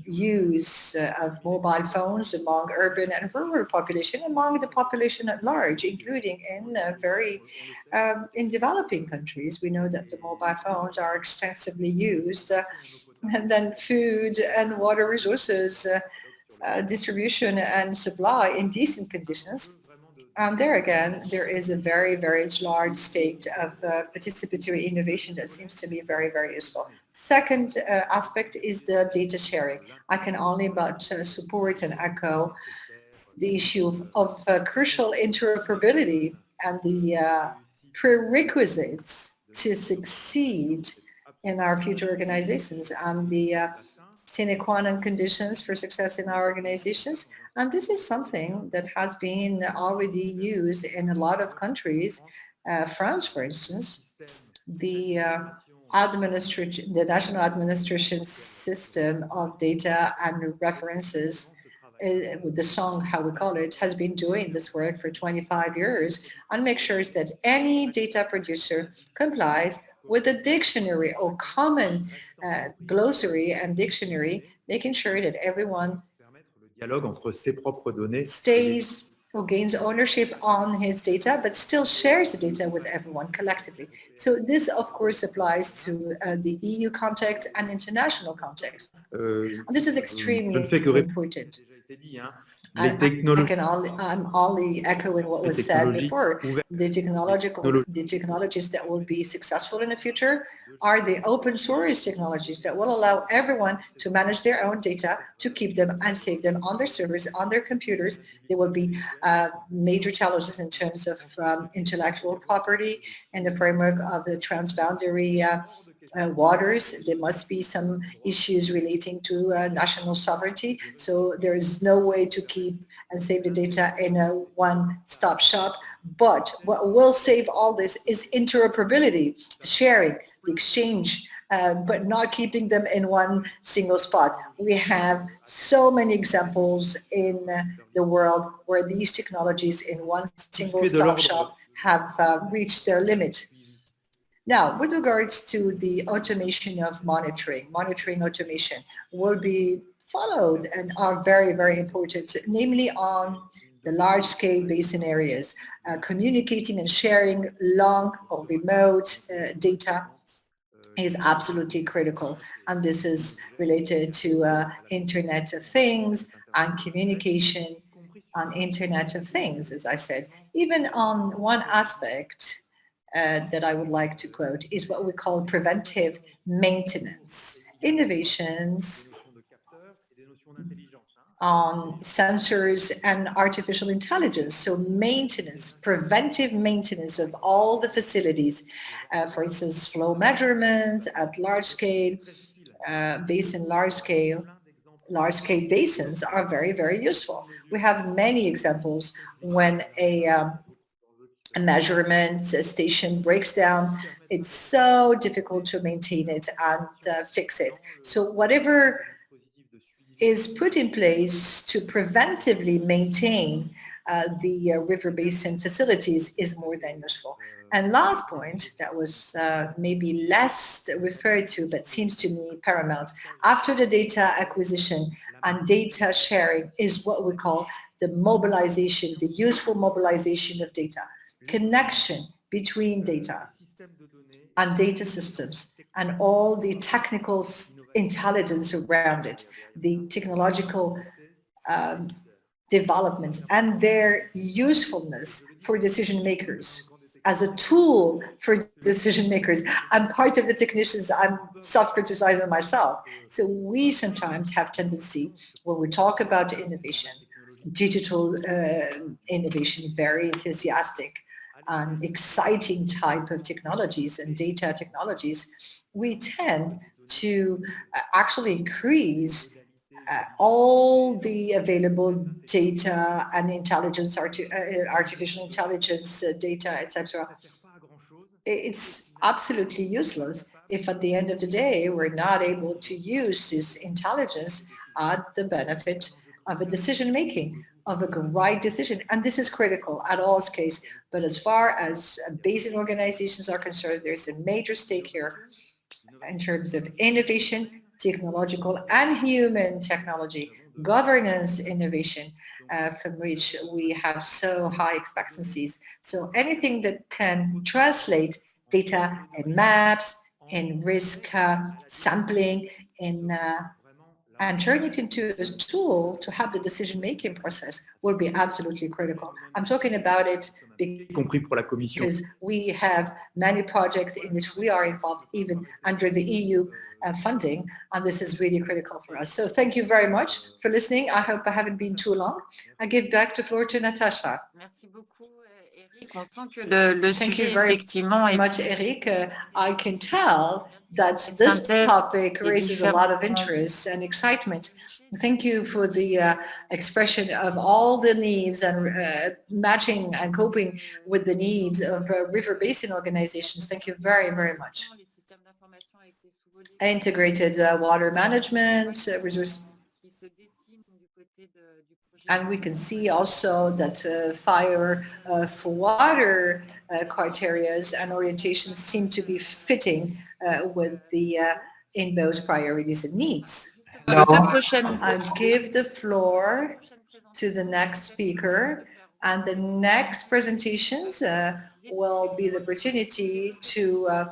use of mobile phones among urban and rural population, among the population at large, including in developing countries. We know that the mobile phones are extensively used, and then food and water resources distribution and supply in decent conditions. And there again, there is a very, very large state of participatory innovation that seems to be very, very useful. Second aspect is the data sharing. I can only but support and echo the issue of crucial interoperability and the prerequisites to succeed in our future organizations and the sine qua non conditions for success in our organizations. And this is something that has been already used in a lot of countries. France, for instance, the national administration system of data and references, with the song, how we call it, has been doing this work for 25 years and makes sure that any data producer complies with a dictionary or common glossary and dictionary, making sure that everyone stays or gains ownership on his data, but still shares the data with everyone collectively. So this, of course, applies to the EU context and international context. And this is extremely important. I'm only echoing what was said before. The technologies that will be successful in the future are the open source technologies that will allow everyone to manage their own data, to keep them and save them on their servers, on their computers. There will be major challenges in terms of intellectual property in the framework of the transboundary waters. There must be some issues relating to national sovereignty. So there is no way to keep and save the data in a one-stop shop. But what will save all this is interoperability, the sharing, the exchange, but not keeping them in one single spot. We have so many examples in the world where these technologies in one single stop shop have reached their limit. Now, with regards to the automation of monitoring automation will be followed and are very, very important, namely on the large-scale basin areas. Communicating and sharing long or remote data is absolutely critical. And this is related to Internet of Things and communication on Internet of Things, as I said. Even on one aspect that I would like to quote is what we call preventive maintenance. Innovations on sensors and artificial intelligence. So maintenance, preventive maintenance of all the facilities, for instance, flow measurements at large scale, large scale basins are very, very useful. We have many examples when a measurement station breaks down. It's so difficult to maintain it and fix it. So whatever is put in place to preventively maintain the river basin facilities is more than useful. And last point that was maybe less referred to, but seems to me paramount, after the data acquisition and data sharing is what we call the mobilization, the useful mobilization of data. Connection between data and data systems and all the technical intelligence around it, the technological development and their usefulness for decision makers as a tool for decision makers. I'm part of the technicians. I'm self-criticizing myself. So we sometimes have tendency, when we talk about innovation, digital innovation, very enthusiastic and exciting type of technologies and data technologies, we tend to actually increase all the available data and intelligence, artificial intelligence data, etc. It's absolutely useless if at the end of the day we're not able to use this intelligence at the benefit of a decision making, of a right decision. And this is critical at all case. But as far as basin organizations are concerned, there's a major stake here in terms of innovation, technological and human technology, governance innovation, from which we have so high expectancies. So anything that can translate data and maps and risk sampling and turn it into a tool to have the decision-making process will be absolutely critical. I'm talking about it because we have many projects in which we are involved, even under the EU funding, and this is really critical for us. So thank you very much for listening. I hope I haven't been too long. I give back the floor to Natacha. Thank you very much, Eric. I can tell that this topic raises a lot of interest and excitement. Thank you for the expression of all the needs and matching and coping with the needs of River Basin Organizations. Thank you very, very much. Integrated water management, resource. And we can see also that Fiware4Water criteria and orientations seem to be fitting with the INBO's priorities and needs. I'll give the floor to the next speaker, and the next presentations will be the opportunity to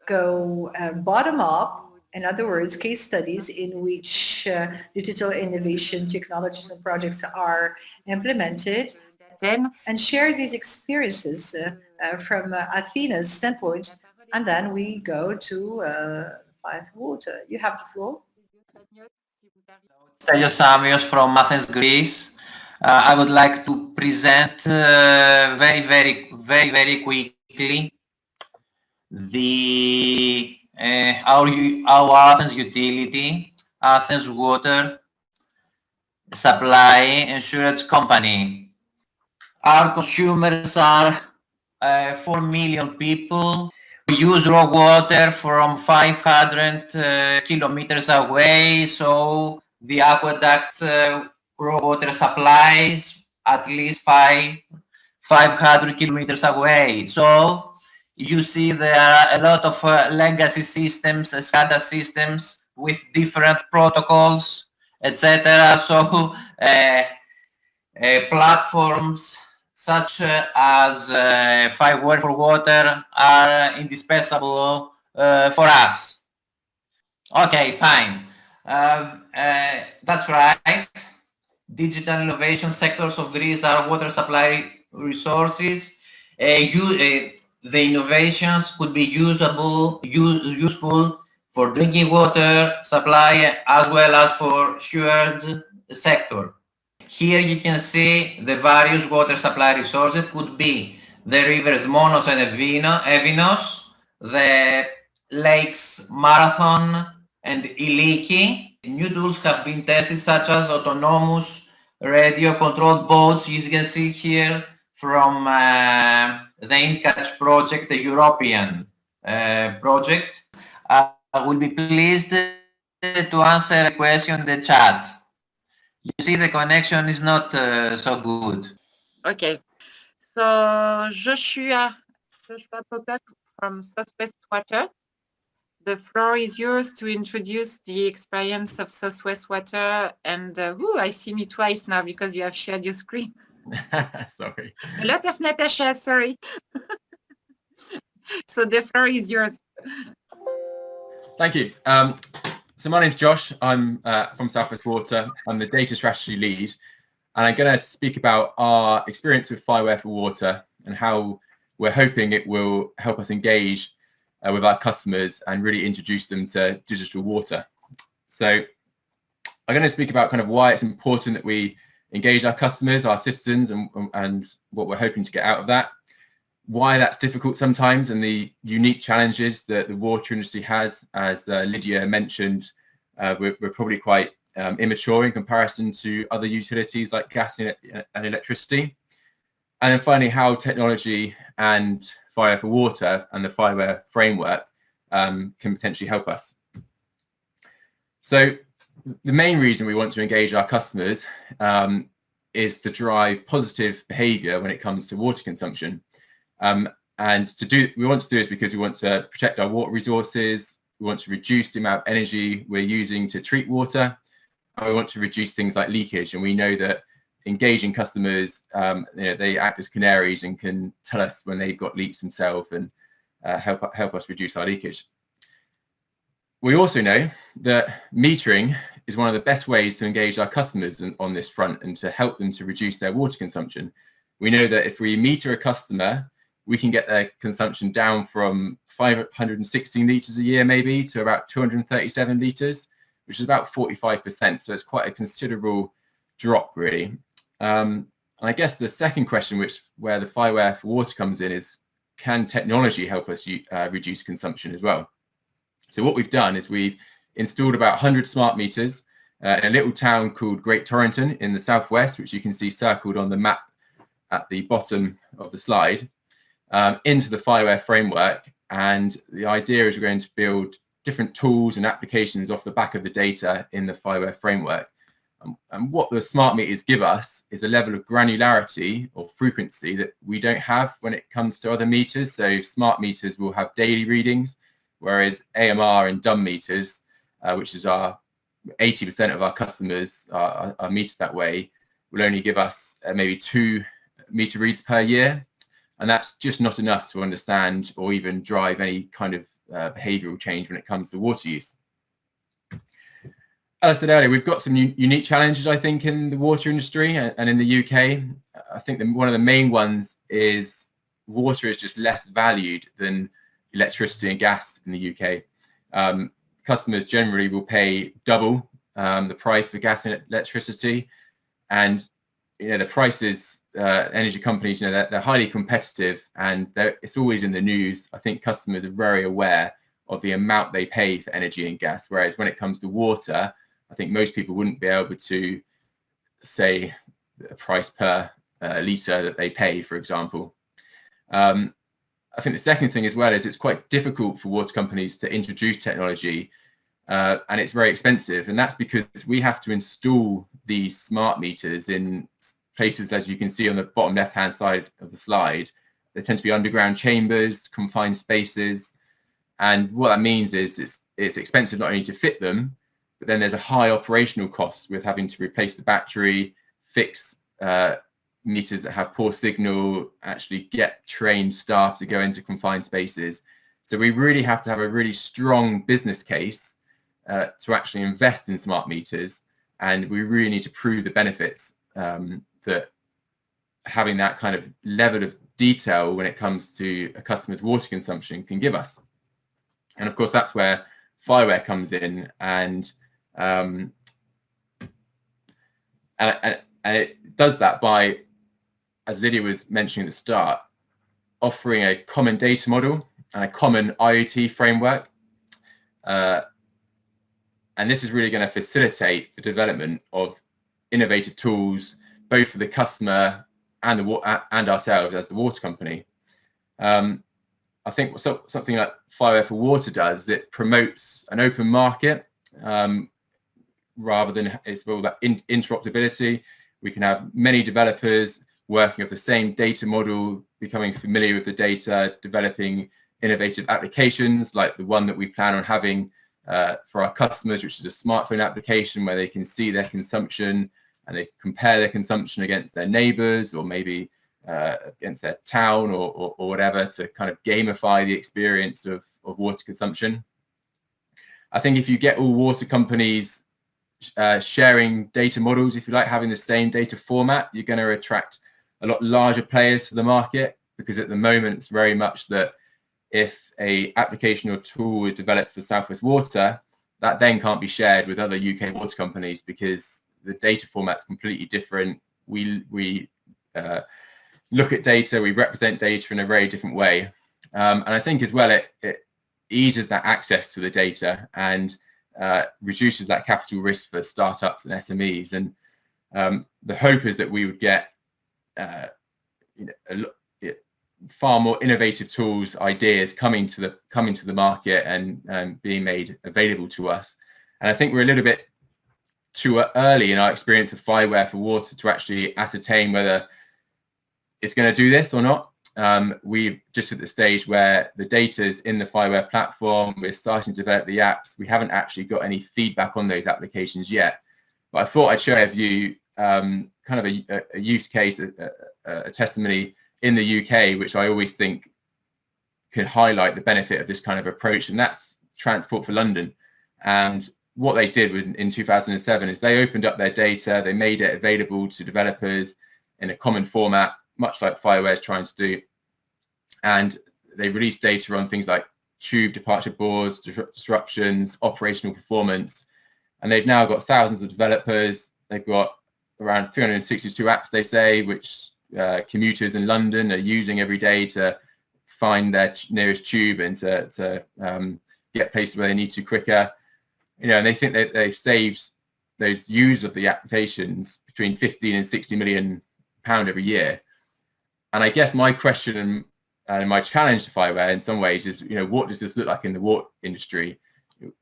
go bottom up. In other words, case studies in which digital innovation technologies and projects are implemented, and share these experiences from Athena's standpoint, and then we go to FIWARE. You have the floor. Stelios Samios from Athens, Greece. I would like to present very quickly our Athens utility, Athens Water Supply Insurance Company. Our consumers are 4 million people. We use raw water from 500 kilometers away, so the aqueduct raw water supplies at least 500 kilometers away. So you see there are a lot of legacy systems, SCADA systems with different protocols, etc. So platforms such as Fiware4Water are indispensable for us. Okay, fine. That's right. Digital innovation sectors of Greece are water supply resources. The innovations could be useful for drinking water supply as well as for sewage sector. Here you can see the various water supply resources could be the rivers Monos and Evinos, the lakes Marathon and Iliki. New tools have been tested such as autonomous radio-controlled boats, you can see here from the InCatch project, the European project. I will be pleased to answer a question in the chat. You see the connection is not so good. Okay. So Joshua Pocock from Southwest Water. The floor is yours to introduce the experience of Southwest Water. And I see me twice now because you have shared your screen. Sorry. A lot of Natacha, sorry. So the floor is yours. Thank you. So my name's Josh. I'm from Southwest Water. I'm the data strategy lead. And I'm going to speak about our experience with Fiware4Water and how we're hoping it will help us engage with our customers and really introduce them to digital water. So I'm going to speak about kind of why it's important that we engage our customers, our citizens, and what we're hoping to get out of that, why that's difficult sometimes, and the unique challenges that the water industry has. As Lydia mentioned, we're probably quite immature in comparison to other utilities like gas and electricity. And then finally, how technology and Fiware4Water and the FIWARE framework can potentially help us. So the main reason we want to engage our customers is to drive positive behavior when it comes to water consumption. And we want to do this because we want to protect our water resources, we want to reduce the amount of energy we're using to treat water, and we want to reduce things like leakage. And we know that engaging customers, they act as canaries and can tell us when they've got leaks themselves and help us reduce our leakage. We also know that metering is one of the best ways to engage our customers on this front and to help them to reduce their water consumption. We know that if we meter a customer, we can get their consumption down from 516 litres a year maybe to about 237 litres, which is about 45%. So it's quite a considerable drop, really. And I guess the second question, where the Fiware4Water comes in, is can technology help us reduce consumption as well? So what we've done is we've installed about 100 smart meters in a little town called Great Torrington in the southwest, which you can see circled on the map at the bottom of the slide, into the FIWARE framework. And the idea is we're going to build different tools and applications off the back of the data in the FIWARE framework. And what the smart meters give us is a level of granularity or frequency that we don't have when it comes to other meters. So smart meters will have daily readings, whereas AMR and dumb meters, which is 80% of our customers are metered that way, will only give us maybe 2 meter reads per year. And that's just not enough to understand or even drive any kind of behavioral change when it comes to water use. As I said earlier, we've got some unique challenges, I think, in the water industry and in the UK. I think one of the main ones is water is just less valued than electricity and gas in the UK. Customers generally will pay double the price for gas and electricity, and the prices, energy companies, they're highly competitive, and it's always in the news. I think customers are very aware of the amount they pay for energy and gas, whereas when it comes to water, I think most people wouldn't be able to say a price per litre that they pay, for example. I think the second thing as well is it's quite difficult for water companies to introduce technology, and it's very expensive. And that's because we have to install these smart meters in places, as you can see on the bottom left-hand side of the slide. They tend to be underground chambers, confined spaces. And what that means is it's expensive not only to fit them, but then there's a high operational cost with having to replace the battery, fix meters that have poor signal, actually get trained staff to go into confined spaces. So we really have to have a really strong business case to actually invest in smart meters, and we really need to prove the benefits that having that kind of level of detail when it comes to a customer's water consumption can give us. And of course, that's where FIWARE comes in, and it does that by, as Lydia was mentioning at the start, offering a common data model and a common IoT framework. And this is really going to facilitate the development of innovative tools, both for the customer and ourselves as the water company. I think something like Fiware4Water does, it promotes an open market rather than it's all about interoperability. We can have many developers working with the same data model, becoming familiar with the data, developing innovative applications like the one that we plan on having for our customers, which is a smartphone application where they can see their consumption and they compare their consumption against their neighbors or maybe against their town or whatever, to kind of gamify the experience of water consumption. I think if you get all water companies sharing data models, if you like, having the same data format, you're going to attract a lot larger players to the market, because at the moment it's very much that if a application or tool is developed for Southwest Water, that then can't be shared with other UK water companies because the data format's completely different. We look at data, we represent data in a very different way. And I think as well, it eases that access to the data and reduces that capital risk for startups and SMEs. And the hope is that we would get far more innovative tools, ideas coming to the market and being made available to us. And I think we're a little bit too early in our experience of Fiware4Water to actually ascertain whether it's going to do this or not. We're just at the stage where the data is in the Fiware platform. We're starting to develop the apps. We haven't actually got any feedback on those applications yet. But I thought I'd share with you kind of a use case, a testimony in the UK, which I always think could highlight the benefit of this kind of approach, and that's Transport for London. And what they did in 2007 is they opened up their data, they made it available to developers in a common format, much like Fiware is trying to do. And they released data on things like tube departure boards, disruptions, operational performance. And they've now got thousands of developers. They've got around 362 apps, they say, which commuters in London are using every day to find their nearest tube and to get places where they need to quicker. And they think that they saved those users of the applications between 15 and 60 million pound every year. And I guess my question and my challenge to Fiware in some ways is, what does this look like in the water industry?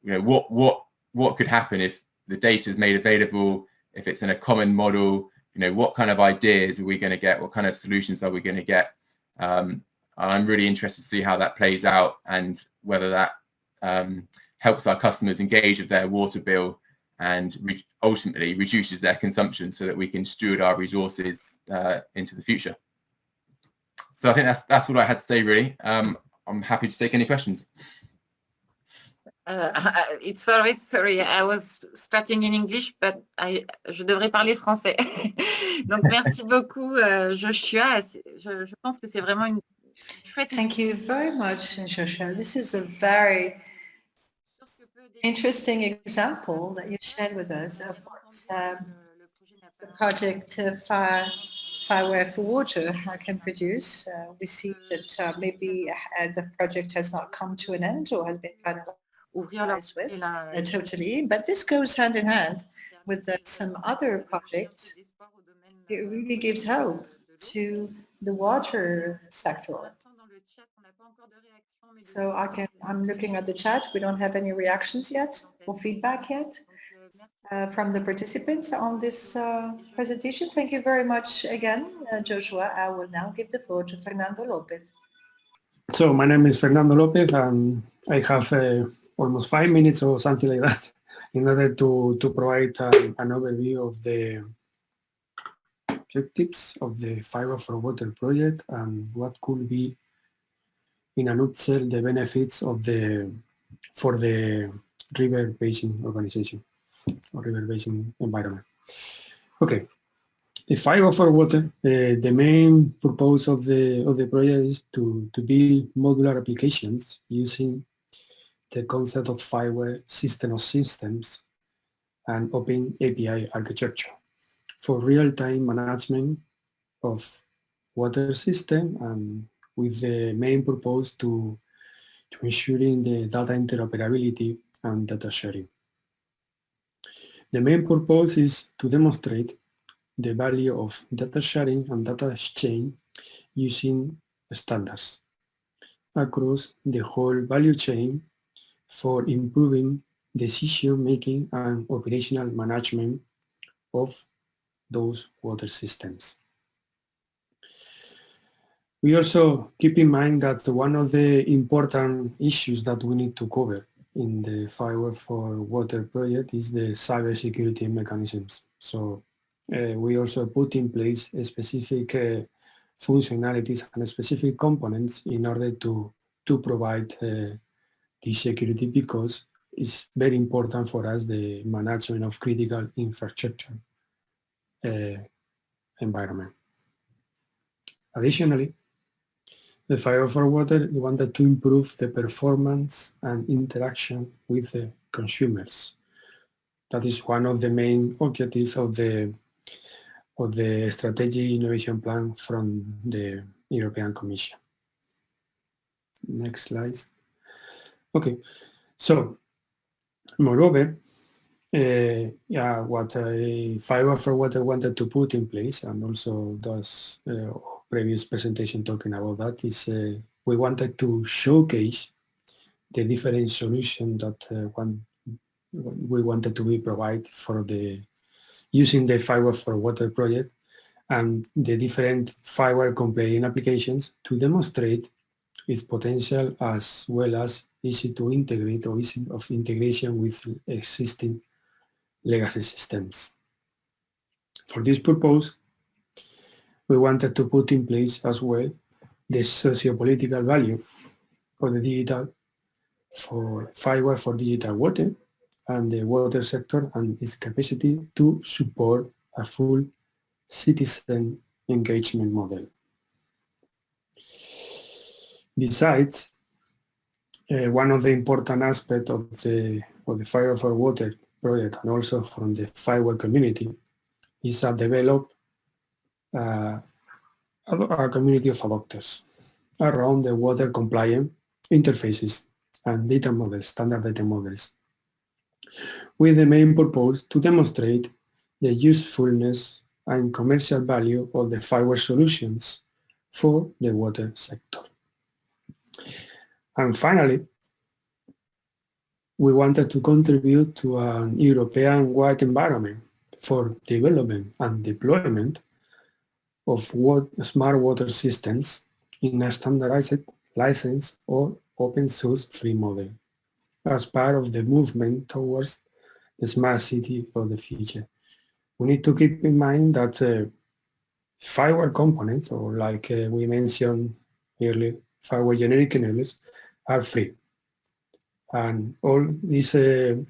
What could happen if the data is made available, if it's in a common model? What kind of ideas are we going to get? What kind of solutions are we going to get? I'm really interested to see how that plays out and whether that helps our customers engage with their water bill and ultimately reduces their consumption so that we can steward our resources into the future. So I think that's what I had to say, really. I'm happy to take any questions. It's always, sorry, I was starting in English, but je devrais parler français. Donc, merci beaucoup, Joshua. Je pense que c'est vraiment une chouette. Thank you very much, Joshua. This is a very interesting example that you shared with us of what the project Fiware4Water can produce. We see that maybe the project has not come to an end or has been finalized with totally, but this goes hand in hand with some other projects. It really gives hope to the water sector. So I'm looking at the chat. We don't have any reactions yet or feedback yet from the participants on this presentation. Thank you very much again, Joshua. I will now give the floor to Fernando López. So my name is Fernando López, and I have almost 5 minutes or something like that in order to provide an overview of the objectives of the Fiware4Water project and what could be, in a nutshell, the benefits of for the River Basin Organization or River Basin environment. Okay, the Fiware4Water, the main purpose of the project is to build modular applications using the concept of Fiware system of systems and open API architecture for real-time management of water system, and with the main purpose to ensuring the data interoperability and data sharing. The main purpose is to demonstrate the value of data sharing and data exchange using standards across the whole value chain for improving decision-making and operational management of those water systems. We also keep in mind that one of the important issues that we need to cover in the Fiware4Water project is the cybersecurity mechanisms. So we also put in place a specific functionalities and specific components in order to provide this security, because it's very important for us, the management of critical infrastructure environment. Additionally, the Fiware4Water wanted to improve the performance and interaction with the consumers. That is one of the main objectives of the strategic innovation plan from the European Commission. Next slide. Okay, so moreover, what Fiware4Water wanted to put in place, and also does previous presentation talking about that, is we wanted to showcase the different solutions that we wanted to be provided for the using the Fiware4Water project and the different Fiware compliant applications to demonstrate its potential, as well as easy to integrate or easy of integration with existing legacy systems. For this purpose, we wanted to put in place as well the socio-political value of the digital for Fiware for digital water and the water sector and its capacity to support a full citizen engagement model. Besides, one of the important aspects of the Fiware4Water project, and also from the Fiware community, is to develop a community of adopters around the water compliant interfaces and data models, standard data models, with the main purpose to demonstrate the usefulness and commercial value of the Fiware solutions for the water sector. And finally, we wanted to contribute to an European-wide environment for development and deployment of smart water systems in a standardized, license or open source free model as part of the movement towards the smart city of the future. We need to keep in mind that Fiware components, or like we mentioned earlier, Fiware generic enablers, are free. And all this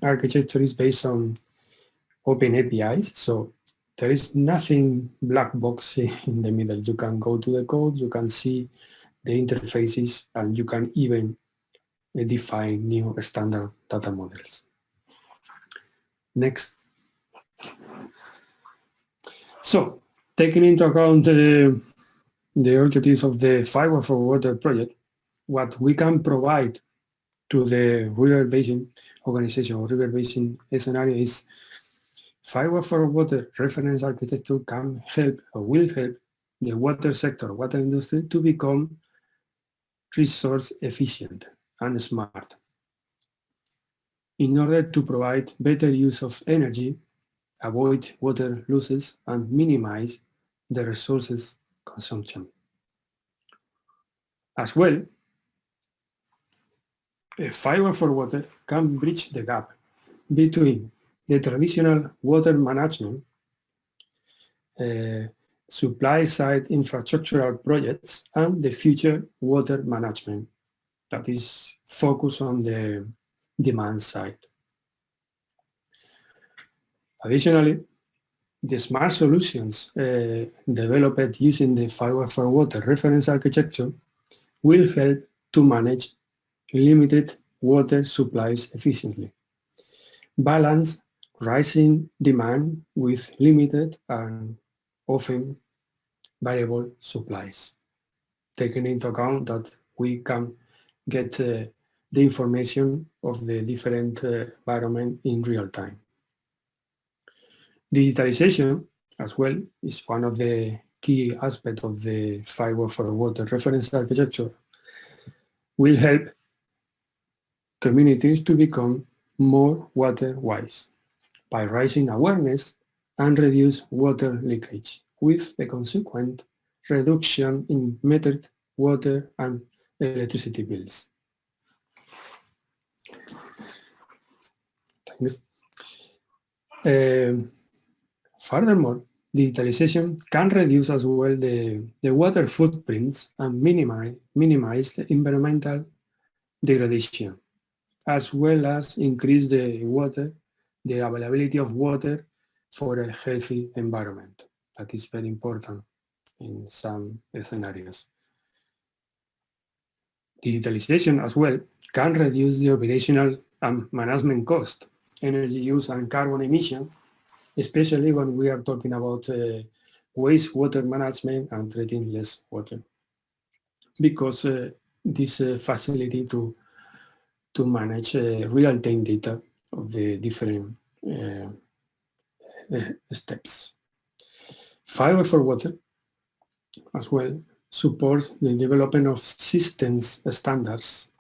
architecture is based on open APIs, so there is nothing black box in the middle. You can go to the code, you can see the interfaces, and you can even define new standard data models. Next. So, taking into account the objectives of the Fiware4Water project, what we can provide to the River Basin Organization or River Basin scenario is Fiware4Water reference architecture can help or will help the water sector, water industry to become resource efficient and smart in order to provide better use of energy, avoid water losses, and minimize the resources consumption. As well, Fiware4Water can bridge the gap between the traditional water management, supply-side infrastructural projects, and the future water management that is focused on the demand side. Additionally, the smart solutions developed using the Fiware4Water reference architecture will help to manage limited water supplies efficiently, balance rising demand with limited and often variable supplies, taking into account that we can get the information of the different environment in real time. Digitalization, as well, is one of the key aspects of the Fiware4Water reference architecture, will help communities to become more water-wise by raising awareness and reduce water leakage, with the consequent reduction in metered water and electricity bills. Thanks. Furthermore, digitalization can reduce as well the water footprints and minimize the environmental degradation, as well as increase the availability of water for a healthy environment. That is very important in some scenarios. Digitalization as well can reduce the operational and management cost, energy use and carbon emission, especially when we are talking about wastewater management and treating less water. Because this facility to manage real-time data of the different steps. FIWARE4Water as well supports the development of systems standards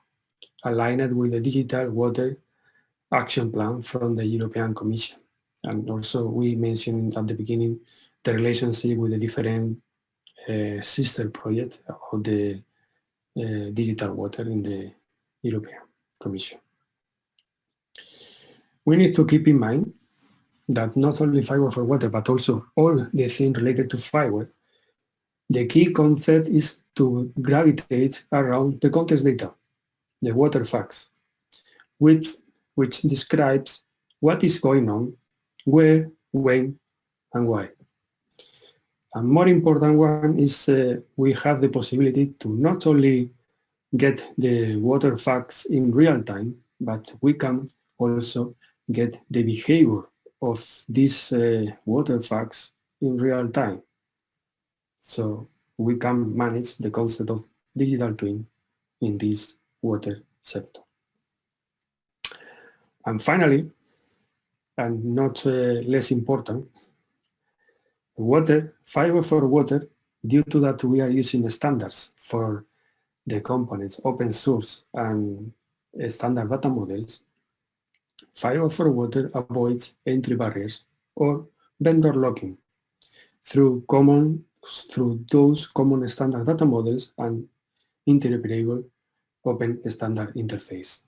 aligned with the Digital Water Action Plan from the European Commission. And also we mentioned at the beginning the relationship with the different sister projects of the digital water in the European Commission. We need to keep in mind that not only FIWARE4Water, but also all the things related to FIWARE, the key concept is to gravitate around the context data, the water facts, which describes what is going on, where, when, and why. A more important one is we have the possibility to not only get the water facts in real time, but we can also get the behavior of these water facts in real time. So we can manage the concept of digital twin in this water sector. And finally, and not less important, FIWARE4Water, due to that we are using standards for the components, open source and standard data models, FIWARE4Water avoids entry barriers or vendor locking through those common standard data models and interoperable open standard interface.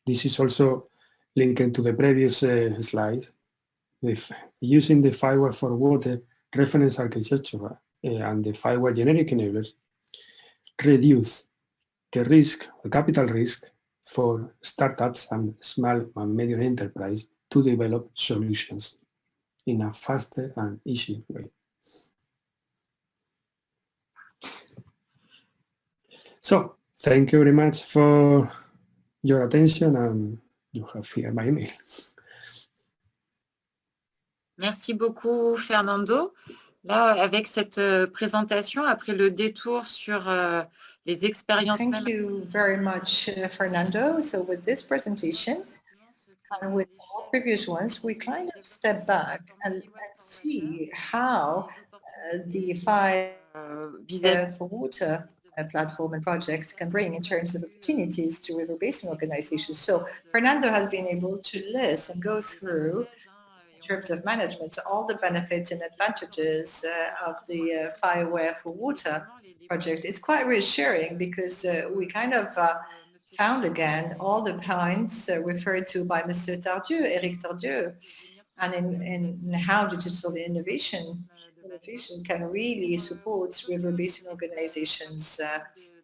This is also linked to the previous slide. Using the FIWARE4Water reference architecture and the FIWARE generic enablers reduce the risk, the capital risk for startups and small and medium enterprise to develop solutions in a faster and easy way. So, thank you very much for your attention, and you have here my email. Merci beaucoup, Fernando. Là, avec cette présentation, après le détour sur les expériences... Thank you very much, Fernando. So with this presentation, and with all previous ones, we kind of step back and see how the FIWARE4Water platform and projects can bring in terms of opportunities to River Basin Organisations. So Fernando has been able to list and go through, in terms of management, all the benefits and advantages of the FIWARE4Water project. It's quite reassuring because we kind of found again all the points referred to by Mr. Tardieu, Eric Tardieu, and in how digital innovation can really support River Basin Organisations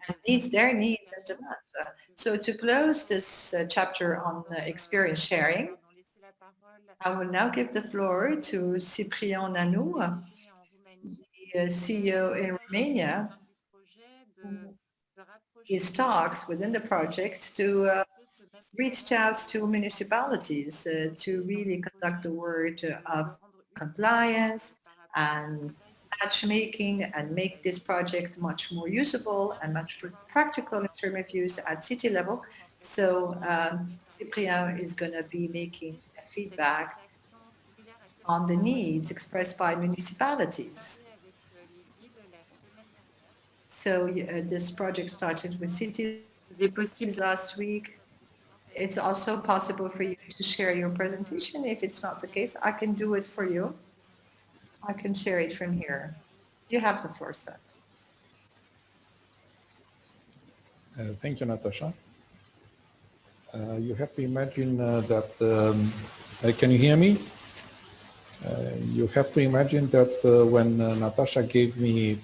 and meets their needs and demands. So to close this chapter on experience sharing, I will now give the floor to Ciprian Nanu, the CEO in Romania, who is talks within the project to reach out to municipalities to really conduct the work of compliance and matchmaking and make this project much more usable and much more practical in terms of use at city level. So Ciprian is going to be making a feedback on the needs expressed by municipalities. So this project started with cities last week. It's also possible for you to share your presentation. If it's not the case, I can do it for you. I can share it from here. You have the floor, sir. Thank you, Natacha. You have to imagine that, can you hear me? You have to imagine that when Natacha gave me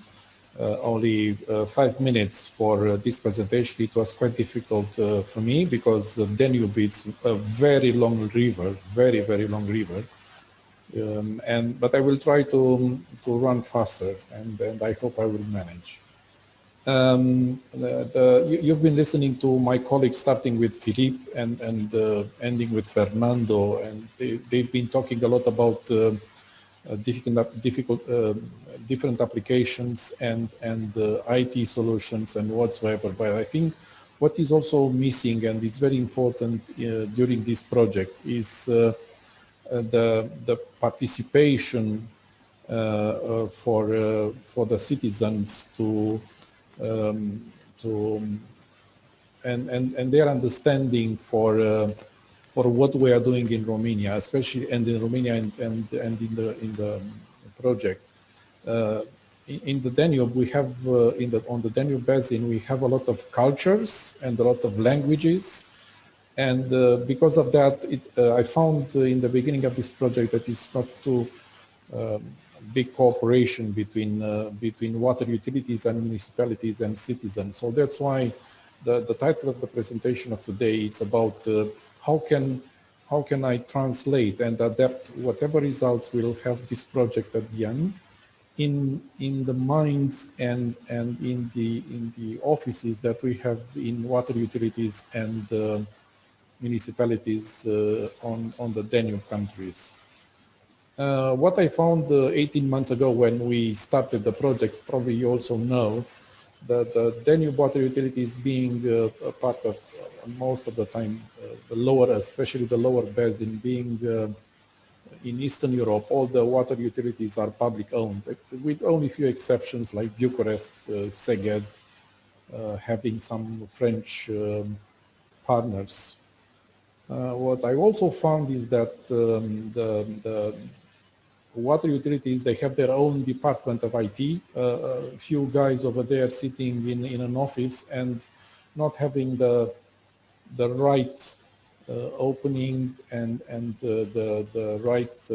only 5 minutes for this presentation, it was quite difficult for me because Danube is a very long river, very, very long river. But I will try to run faster, and I hope I will manage. You've been listening to my colleagues, starting with Philippe and ending with Fernando, and they've been talking a lot about different applications and IT solutions and whatsoever. But I think what is also missing, and it's very important during this project, is the participation for the citizens and their understanding for what we are doing in Romania, especially and in Romania and in the project. In the Danube, we have on the Danube Basin, we have a lot of cultures and a lot of languages, and because of that, I found in the beginning of this project that it's not too big cooperation between water utilities and municipalities and citizens. So that's why the title of the presentation of today is about how can I translate and adapt whatever results we'll have this project at the end in the minds and in the offices that we have in water utilities and municipalities on the Danube countries. What I found 18 months ago when we started the project, probably you also know, that the Danube water utilities being a part of most of the time the lower, especially the lower basin, being in Eastern Europe, all the water utilities are public owned, with only few exceptions like Bucharest, Szeged, having some French partners. What I also found is that the water utilities, they have their own department of IT, a few guys over there sitting in an office and not having the right opening and the right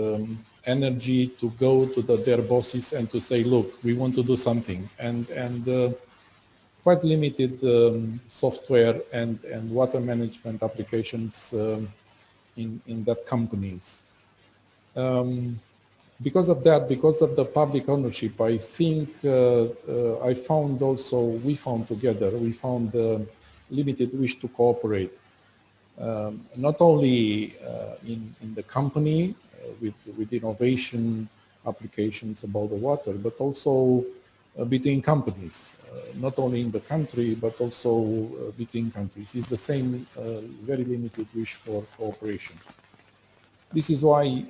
energy to go to their bosses and to say, look, we want to do something, and quite limited software and water management applications in that companies. Because of that, because of the public ownership, I think we found together limited wish to cooperate. Not only in the company with innovation applications about the water, but also between companies, not only in the country, but also between countries. It's the same very limited wish for cooperation. This is why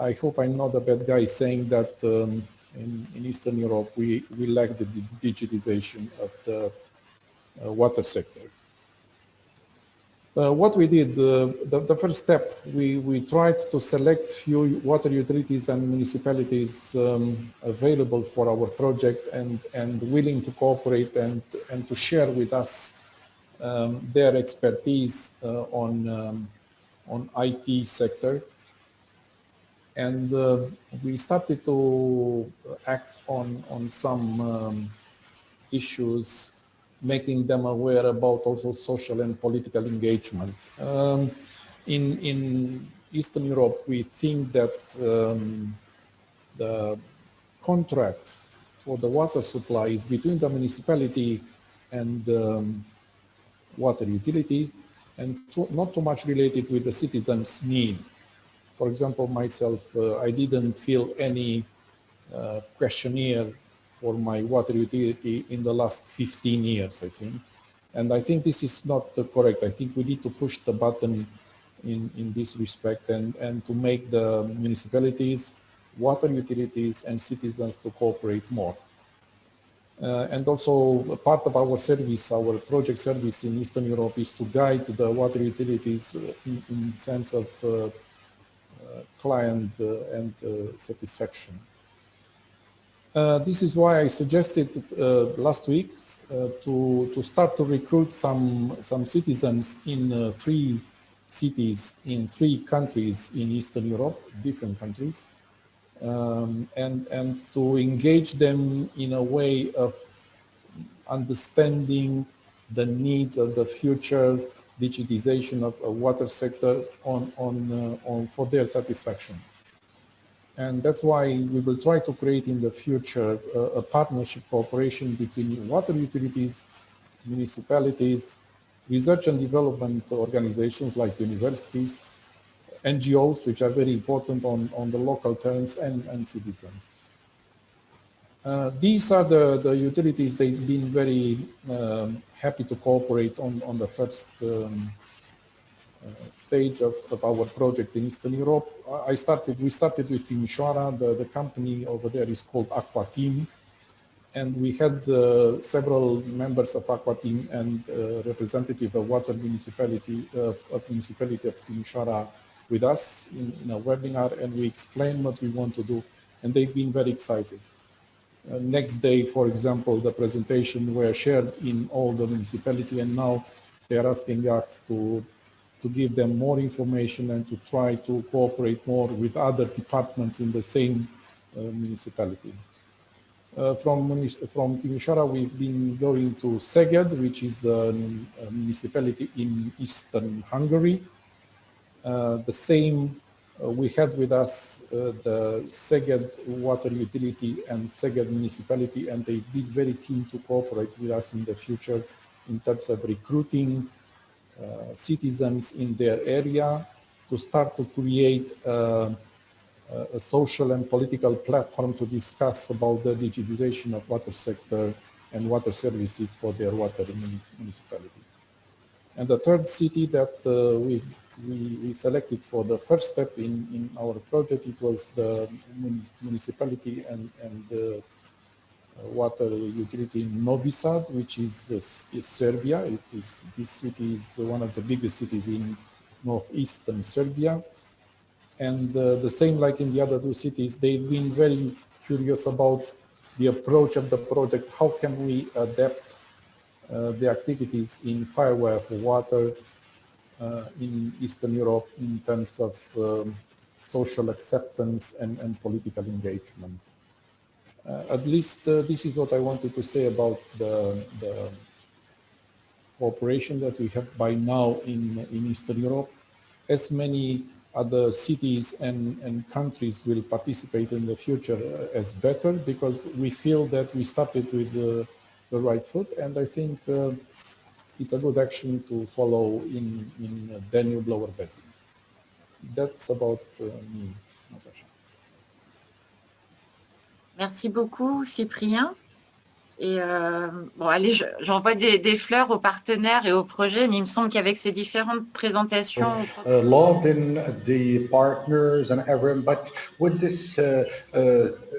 I hope I'm not a bad guy saying that in Eastern Europe we lack the digitization of the water sector. What we did, the first step, we tried to select few water utilities and municipalities available for our project and willing to cooperate and to share with us their expertise on IT sector. And we started to act on some issues, making them aware about also social and political engagement. In Eastern Europe, we think that the contract for the water supply is between the municipality and water utility, and not too much related with the citizens' need. For example, myself, I didn't fill any questionnaire for my water utility in the last 15 years, I think. And I think this is not correct. I think we need to push the button in this respect and to make the municipalities, water utilities, and citizens to cooperate more. And also part of our service, our project service in Eastern Europe, is to guide the water utilities in the sense of client and satisfaction. This is why I suggested last week to start to recruit some citizens in 3 cities in 3 countries in Eastern Europe, different countries, and to engage them in a way of understanding the needs of the future digitization of a water sector for their satisfaction. And that's why we will try to create in the future a partnership cooperation between water utilities, municipalities, research and development organizations like universities, NGOs, which are very important on the local terms, and citizens. These are the utilities. They've been very happy to cooperate on the first stage of our project in Eastern Europe. We started with Timișoara. The company over there is called Aqua Team, and we had several members of Aqua Team and representative of water municipality of Timișoara with us in a webinar, and we explained what we want to do, and they've been very excited. Next day, for example, the presentation were shared in all the municipality, and now they are asking us to give them more information and to try to cooperate more with other departments in the same municipality. From Timișoara, we've been going to Szeged, which is a municipality in eastern Hungary. The same, we had with us the Szeged water utility and Szeged municipality, and they've been very keen to cooperate with us in the future in terms of recruiting citizens in their area to start to create a social and political platform to discuss about the digitization of water sector and water services for their water municipality. And the third city that we selected for the first step in our project, it was the municipality and the water utility in Novi Sad, which is Serbia. This city is one of the biggest cities in northeastern Serbia. And the same like in the other two cities, they've been very curious about the approach of the project. How can we adapt the activities in Fiware4Water in Eastern Europe in terms of social acceptance and political engagement? At least this is what I wanted to say about the cooperation that we have by now in Eastern Europe. As many other cities and countries will participate in the future as better, because we feel that we started with the right foot, and I think it's a good action to follow in Danube Lower Basin. That's about me, Natacha. Merci beaucoup, Cyprien. Et bon, allez, j'envoie des fleurs aux partenaires et aux projets, mais il me semble qu'avec ces différentes présentations... Lauding the partners and everyone, but with this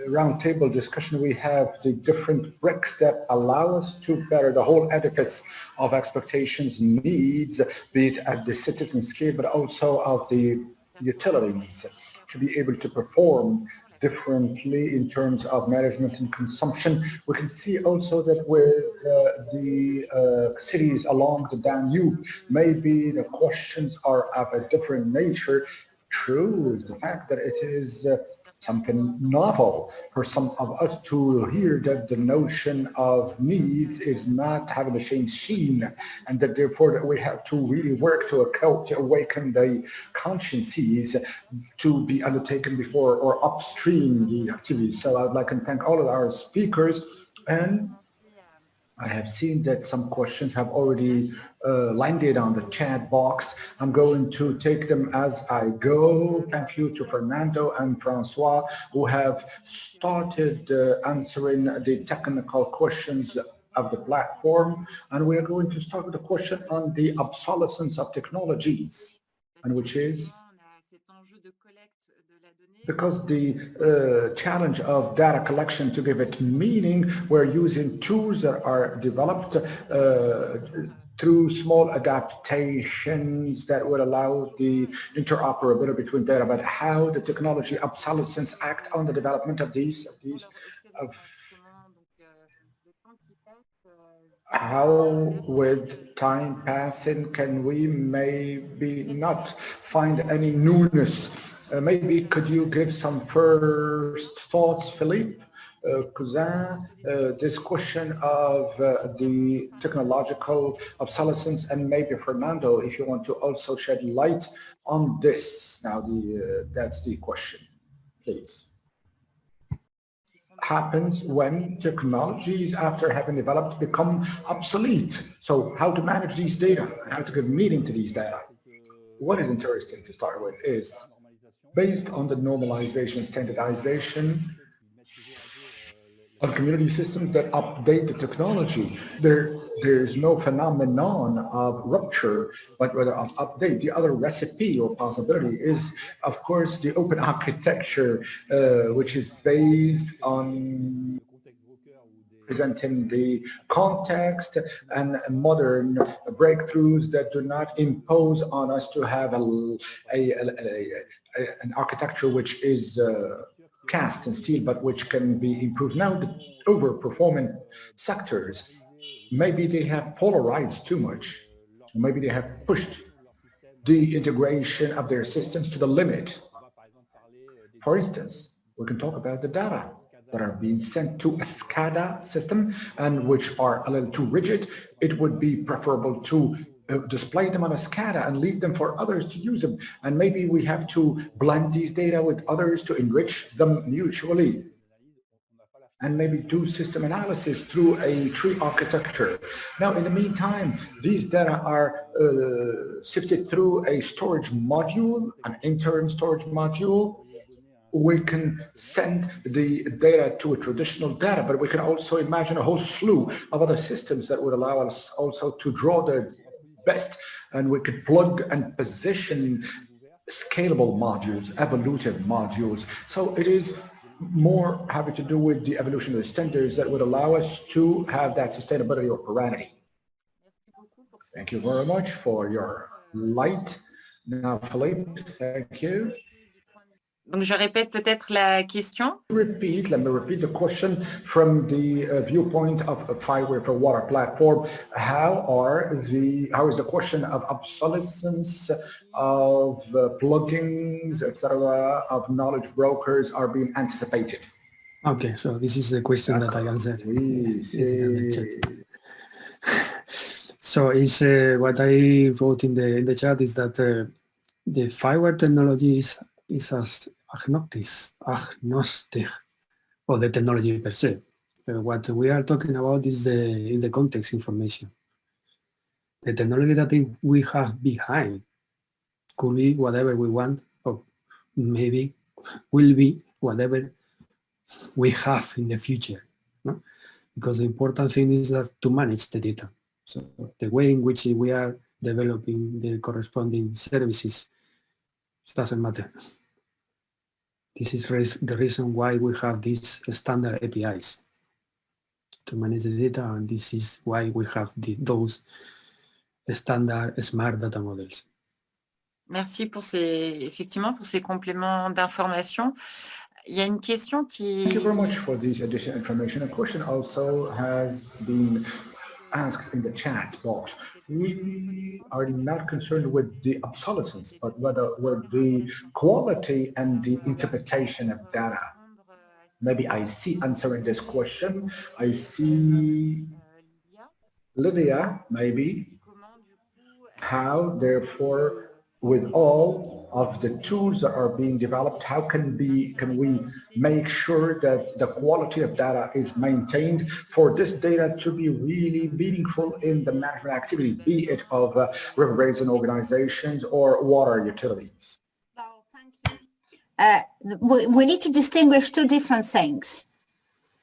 roundtable discussion, we have the different bricks that allow us to better the whole edifice of expectations, needs, be it at the citizen scale, but also of the utilities to be able to perform differently in terms of management and consumption. We can see also that with the cities along the Danube, maybe the questions are of a different nature. True is the fact that it is something novel for some of us to hear that the notion of needs is not having the same sheen, and that therefore that we have to really work to awaken the consciences to be undertaken before or upstream the activities. So I'd like to thank all of our speakers, and I have seen that some questions have already landed on the chat box. I'm going to take them as I go. Thank you to Fernando and Francois, who have started answering the technical questions of the platform. And we are going to start with a question on the obsolescence of technologies, and which is because the challenge of data collection, to give it meaning, we're using tools that are developed through small adaptations that would allow the interoperability between data, but how the technology obsolescence act on the development of these how with time passing can we maybe not find any newness? Maybe could you give some first thoughts, Philippe, Cousin, this question of the technological obsolescence, and maybe Fernando, if you want to also shed light on this. Now, that's the question, please. happens when technologies, after having developed, become obsolete. So how to manage these data and how to give meaning to these data. What is interesting to start with is, based on the normalization, standardization on community systems that update the technology, there's no phenomenon of rupture, but rather of update. The other recipe or possibility is, of course, the open architecture, which is based on presenting the context and modern breakthroughs that do not impose on us to have an architecture which is cast in steel, but which can be improved. Now, the overperforming sectors, maybe they have polarized too much. Maybe they have pushed the integration of their systems to the limit. For instance, we can talk about the data that are being sent to a SCADA system and which are a little too rigid. It would be preferable to display them on a SCADA and leave them for others to use them. And maybe we have to blend these data with others to enrich them mutually. And maybe do system analysis through a tree architecture. Now, in the meantime, these data are sifted through a storage module, an interim storage module. We can send the data to a traditional data, but we can also imagine a whole slew of other systems that would allow us also to draw the best, and we could plug and position scalable modules, evolutive modules. So it is more having to do with the evolution of the standards that would allow us to have that sustainability or perennity. Thank you very much for your light. Now, Philippe, thank you. Donc, je répète peut-être la question. Let me repeat the question from the viewpoint of a Fiware4Water platform. How is the question of obsolescence, of plugins, etc., of knowledge brokers are being anticipated? Okay, so this is the question that I answered. So it's what I wrote in the chat is that the Fiware technology is as agnostic of the technology per se. What we are talking about is the context information. The technology that we have behind could be whatever we want, or maybe will be whatever we have in the future. No? Because the important thing is that to manage the data. So the way in which we are developing the corresponding services, it doesn't matter. This is the reason why we have these standard APIs to manage the data, and this is why we have those standard smart data models. Merci pour effectivement pour ces compléments d'information. Il y a une question qui... Thank you very much for this additional information. A question also has been asked in the chat box. We are not concerned with the obsolescence, but rather with the quality and the interpretation of data. Maybe I see answering this question. I see Lydia, maybe. How, therefore, with all of the tools that are being developed, how can we make sure that the quality of data is maintained for this data to be really meaningful in the management activity, be it of River Basin Organizations or water utilities? Well, thank you. We need to distinguish two different things.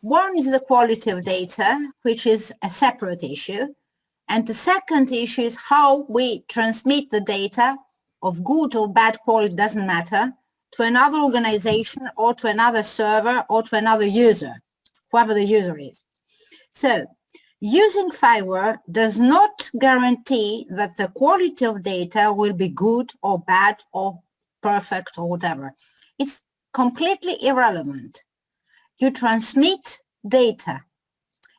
One is the quality of data, which is a separate issue. And the second issue is how we transmit the data of good or bad quality, doesn't matter, to another organization or to another server or to another user, whoever the user is. So using Fiware does not guarantee that the quality of data will be good or bad or perfect or whatever. It's completely irrelevant. You transmit data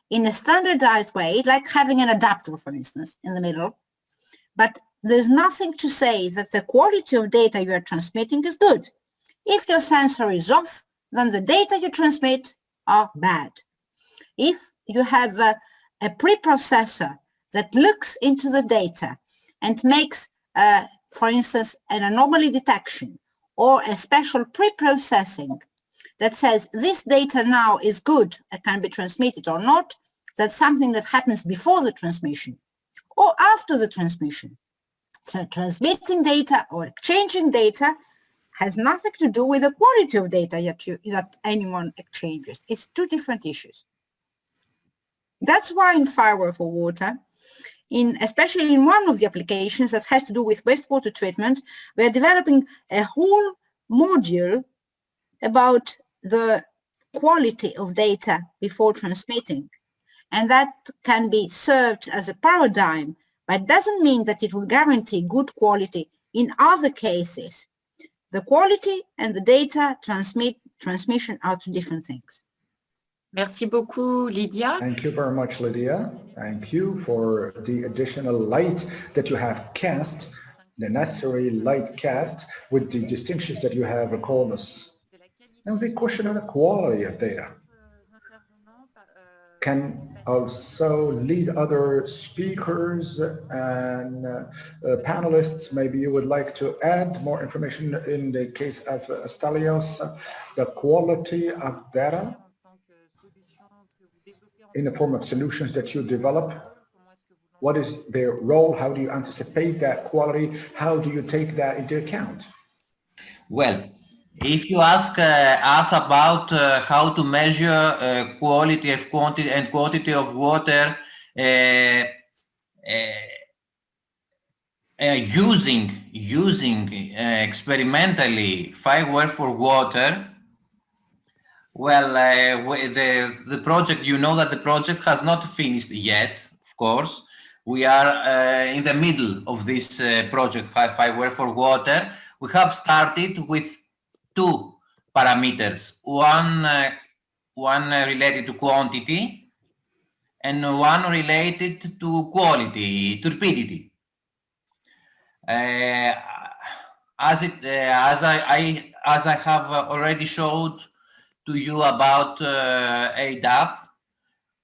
in a standardized way, like having an adapter, for instance, in the middle, but there's nothing to say that the quality of data you are transmitting is good. If your sensor is off, then the data you transmit are bad. If you have a preprocessor that looks into the data and makes, for instance, an anomaly detection or a special pre-processing that says this data now is good and can be transmitted or not. That's something that happens before the transmission or after the transmission. So transmitting data or exchanging data has nothing to do with the quality of data that anyone exchanges. It's two different issues. That's why in FIWARE4Water, especially in one of the applications that has to do with wastewater treatment, we're developing a whole module about the quality of data before transmitting. And that can be served as a paradigm, but doesn't mean that it will guarantee good quality in other cases. The quality and the data transmission are two different things. Merci beaucoup, Lydia. Thank you very much, Lydia. Thank you for the additional light that you have cast, the necessary light cast with the distinctions that you have recalled us. Now the question of the quality of data can also lead other speakers and panelists. Maybe you would like to add more information in the case of Stelios, the quality of data in the form of solutions that you develop. What is their role? How do you anticipate that quality? How do you take that into account? Well, if you ask us about how to measure quality of quantity and quantity of water using experimentally FIWARE4Water, well, the project, you know that the project has not finished yet, of course. We are in the middle of this project, FIWARE4Water. We have started with two parameters, one related to quantity and one related to quality, turbidity. As I have already showed to you about EYDAP,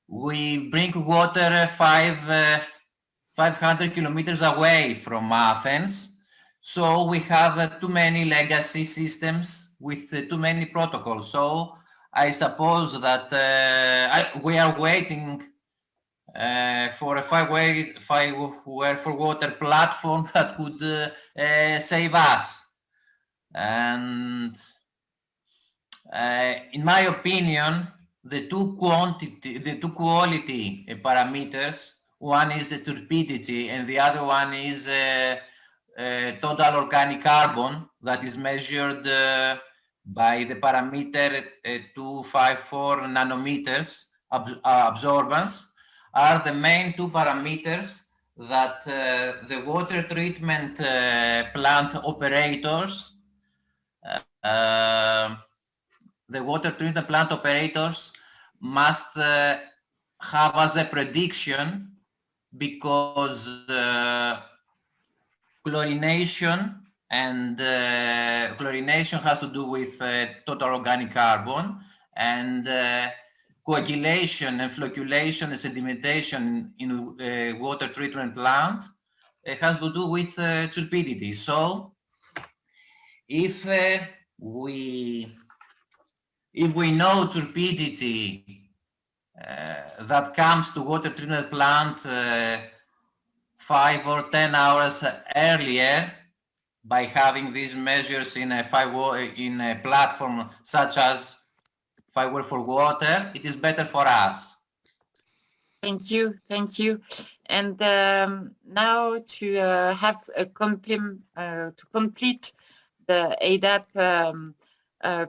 we bring water 500 kilometers away from Athens. So we have too many legacy systems with too many protocols. So I suppose that we are waiting for a FIWARE4Water platform that could save us. And in my opinion, the two quality parameters, one is the turbidity and the other one is total organic carbon, that is measured by the parameter 254 nanometers absorbance, are the main two parameters that the water treatment plant operators must have as a prediction, because chlorination and chlorination has to do with total organic carbon, and coagulation and flocculation and sedimentation in water treatment plant has to do with turbidity. So if we know turbidity that comes to water treatment plant 5 or 10 hours earlier, by having these measures in a platform such as FIWARE4Water, it is better for us. Thank you. And now to have a to complete the EYDAP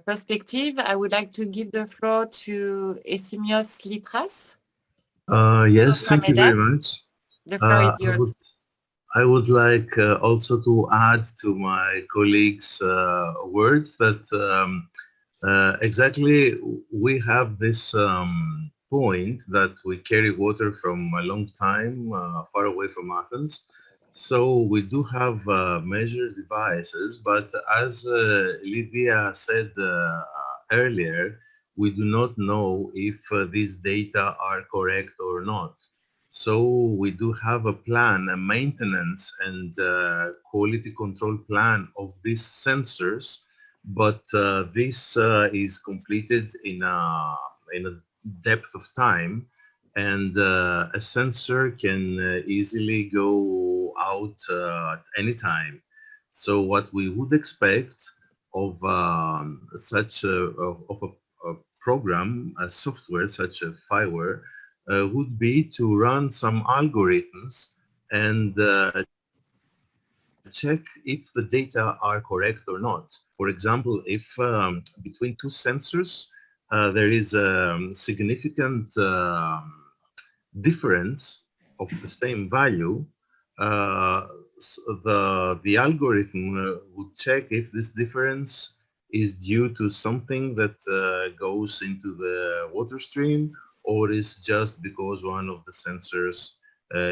perspective, I would like to give the floor to Samios Litras. Yes, thank you very much. The floor is yours. I would like also to add to my colleagues' words that exactly we have this point that we carry water from a long time far away from Athens. So we do have measure devices, but as Lydia said earlier, we do not know if these data are correct or not. So we do have a plan, a maintenance and quality control plan of these sensors but this is completed in a depth of time, and a sensor can easily go out at any time. So what we would expect of such a program, a software such as FIWARE, would be to run some algorithms and check if the data are correct or not. For example, if between two sensors there is a significant difference of the same value, the algorithm would check if this difference is due to something that goes into the water stream, or is just because one of the sensors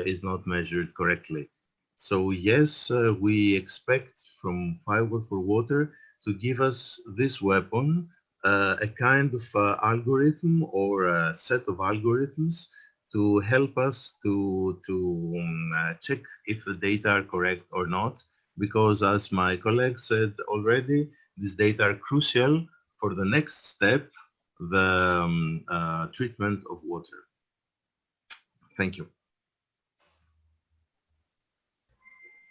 is not measured correctly. So yes, we expect from Fiware4Water to give us this weapon, a kind of algorithm or a set of algorithms to help us to check if the data are correct or not, because as my colleague said already, these data are crucial for the next step, the treatment of water. Thank you.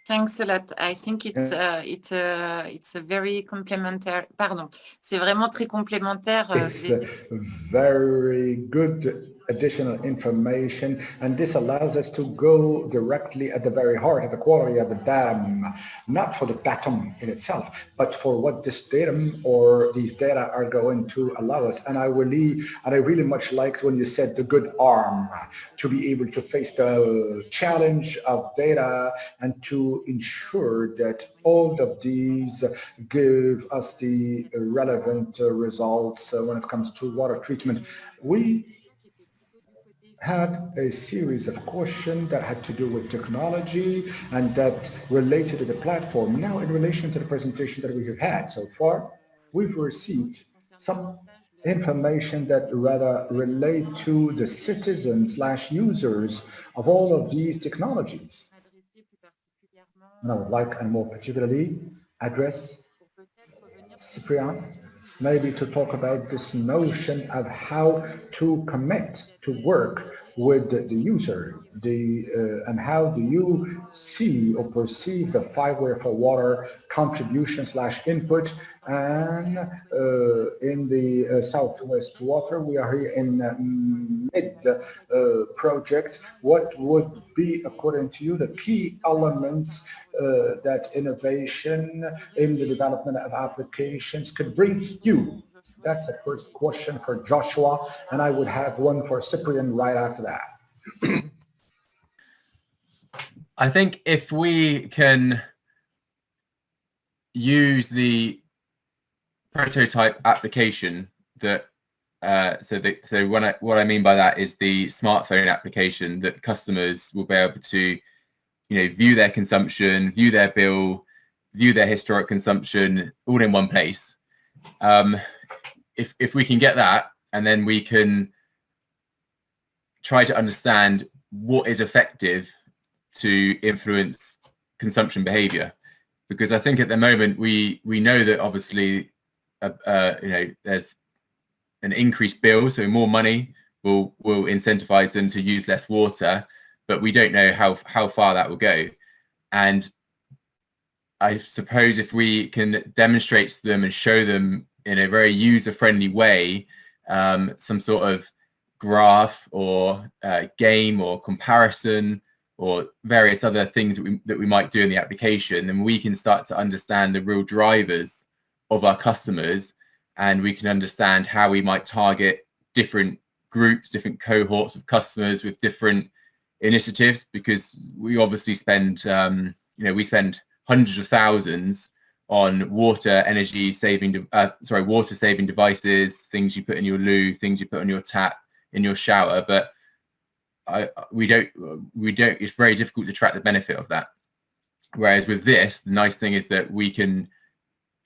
Thanks a lot. I think it's a very complementary. Pardon, c'est vraiment très complémentaire. It's very good additional information, and this allows us to go directly at the very heart of the quality of the dam, not for the datum in itself, but for what this datum or these data are going to allow us. And I really much liked when you said the good arm, to be able to face the challenge of data and to ensure that all of these give us the relevant results when it comes to water treatment. We had a series of questions that had to do with technology and that related to the platform. Now, in relation to the presentation that we have had so far, we've received some information that rather relate to the citizens/users of all of these technologies. And I would like, and more particularly, address Ciprian, maybe to talk about this notion of how to commit to work with the user, and how do you see or perceive the Fiware4Water contribution/input. And in the Southwest Water, we are here in mid project. What would be, according to you, the key elements that innovation in the development of applications could bring you? That's the first question for Joshua, and I would have one for Ciprian right after that. I think if we can use the prototype application that what I mean by that is the smartphone application that customers will be able to, view their consumption, view their bill, view their historic consumption all in one place. If we can get that, and then we can try to understand what is effective to influence consumption behavior, because I think at the moment we know that obviously there's an increased bill, so more money will incentivize them to use less water, but we don't know how far that will go. And I suppose if we can demonstrate to them and show them in a very user-friendly way some sort of graph or game or comparison or various other things that we might do in the application, then we can start to understand the real drivers of our customers, and we can understand how we might target different groups, different cohorts of customers with different initiatives, because we obviously spend we spend hundreds of thousands on water saving devices, things you put in your loo, things you put on your tap, in your shower, but we don't it's very difficult to track the benefit of that. Whereas with this, the nice thing is that we can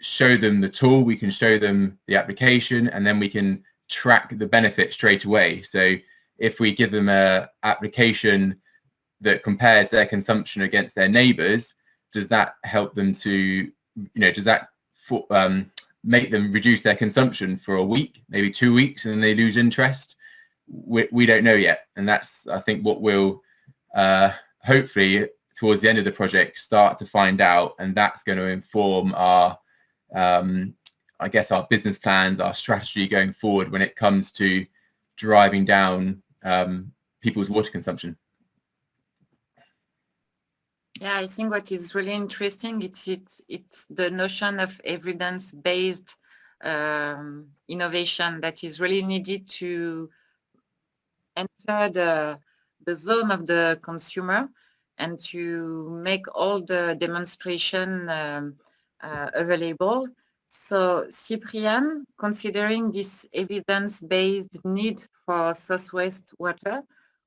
show them the tool, we can show them the application, and then we can track the benefit straight away. So if we give them a application that compares their consumption against their neighbors, does that help them to, does that make them reduce their consumption for a week, maybe 2 weeks, and then they lose interest. We don't know yet, and that's, I think, what we'll hopefully towards the end of the project start to find out, and that's going to inform our I guess our business plans, our strategy going forward when it comes to driving down people's water consumption. Yeah, I think what is really interesting, it's the notion of evidence-based innovation that is really needed to enter the zone of the consumer and to make all the demonstration available. So Ciprian, considering this evidence-based need for southwest water,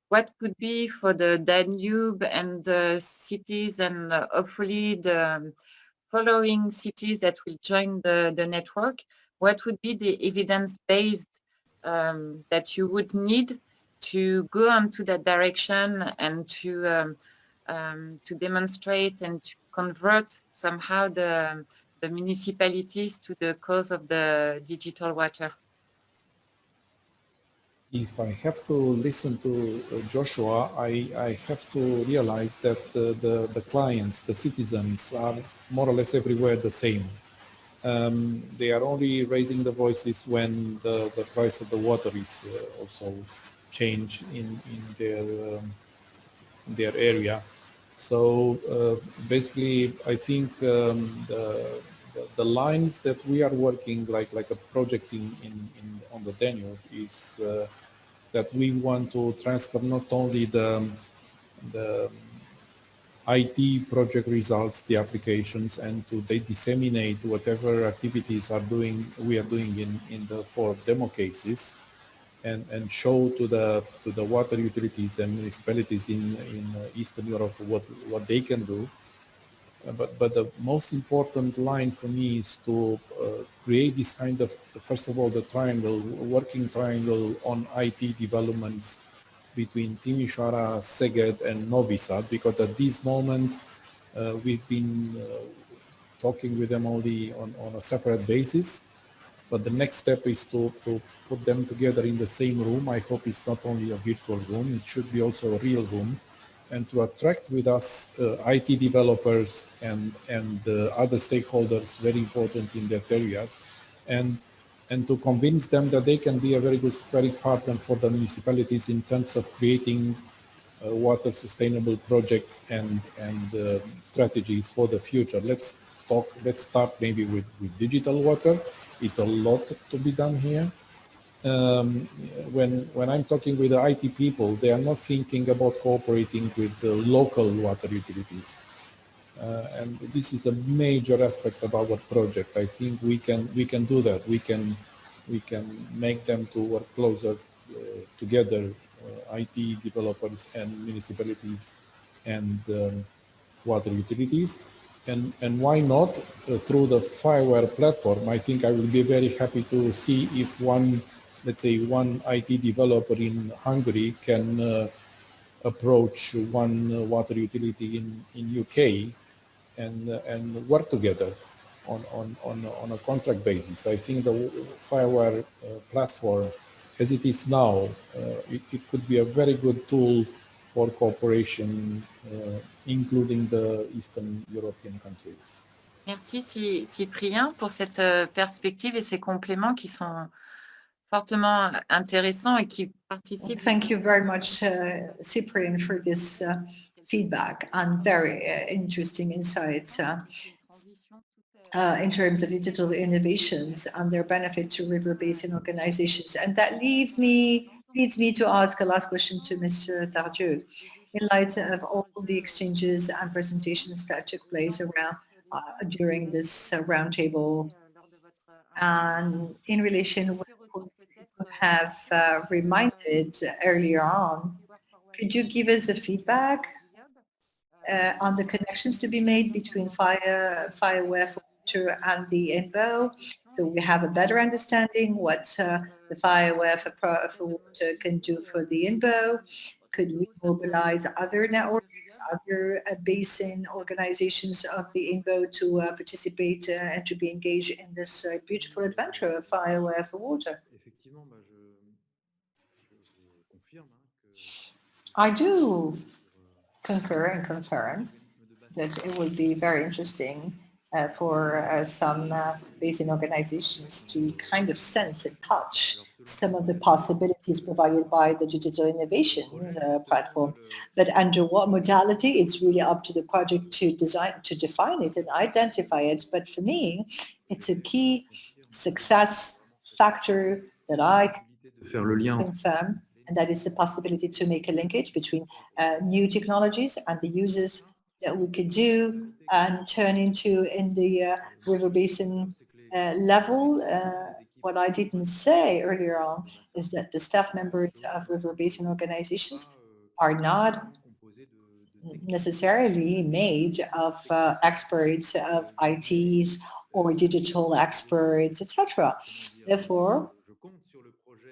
what could be for the Danube and the cities and hopefully the following cities that will join the network, what would be the evidence-based that you would need to go onto that direction and to demonstrate and to convert somehow the municipalities to the cause of the digital water? If I have to listen to Joshua, I have to realize that the clients, the citizens are more or less everywhere the same. They are only raising the voices when the price of the water is also changed in their area. So basically, I think the lines that we are working like a project on the Danube is that we want to transfer not only the IT project results, the applications, and to disseminate whatever activities we are doing in the 4 demo cases, and show to the water utilities and municipalities in Eastern Europe what they can do. But the most important line for me is to create this kind of, first of all, the working triangle on IT developments between Timișoara, Szeged, and Novi Sad, because at this moment we've been talking with them only on a separate basis. But the next step is to put them together in the same room. I hope it's not only a virtual room, it should be also a real room, and to attract with us IT developers and other stakeholders very important in that areas, and to convince them that they can be a very good partner for the municipalities in terms of creating water sustainable projects and strategies for the future. Let's start maybe with digital water. It's a lot to be done here. When I'm talking with the IT people, they are not thinking about cooperating with the local water utilities. And this is a major aspect of our project. I think we can do that. We can make them to work closer together, IT developers and municipalities and water utilities. And why not through the FIWARE platform? I think I will be very happy to see if let's say one IT developer in Hungary can approach one water utility in UK and work together on a contract basis. I think the FIWARE platform, as it is now, it could be a very good tool for cooperation, including the Eastern European countries. Merci Cyprien pour cette perspective et ces compléments qui sont fortement intéressants et qui participent. Thank you very much, Cyprian, for this feedback and very interesting insights in terms of digital innovations and their benefit to River Basin Organisations. And that leads me to ask a last question to Mr. Tardieu. In light of all the exchanges and presentations that took place around during this roundtable, and in relation with what you have reminded earlier on, could you give us a feedback on the connections to be made between FIWARE4Water and the EYDAP, so we have a better understanding what the FIWARE4Water can do for the EYDAP, Could we mobilize other networks, other basin organizations of the INBO to participate and to be engaged in this beautiful adventure of Fiware4Water? I do concur and confirm that it would be very interesting for some basin organizations to kind of sense and touch some of the possibilities provided by the digital innovation platform. But under what modality, it's really up to the project to define it and identify it. But for me, it's a key success factor that I confirm, and that is the possibility to make a linkage between new technologies and the uses that we could do and turn into in the river basin level. What I didn't say earlier on is that the staff members of river basin organizations are not necessarily made of experts of ITs or digital experts, etc. Therefore,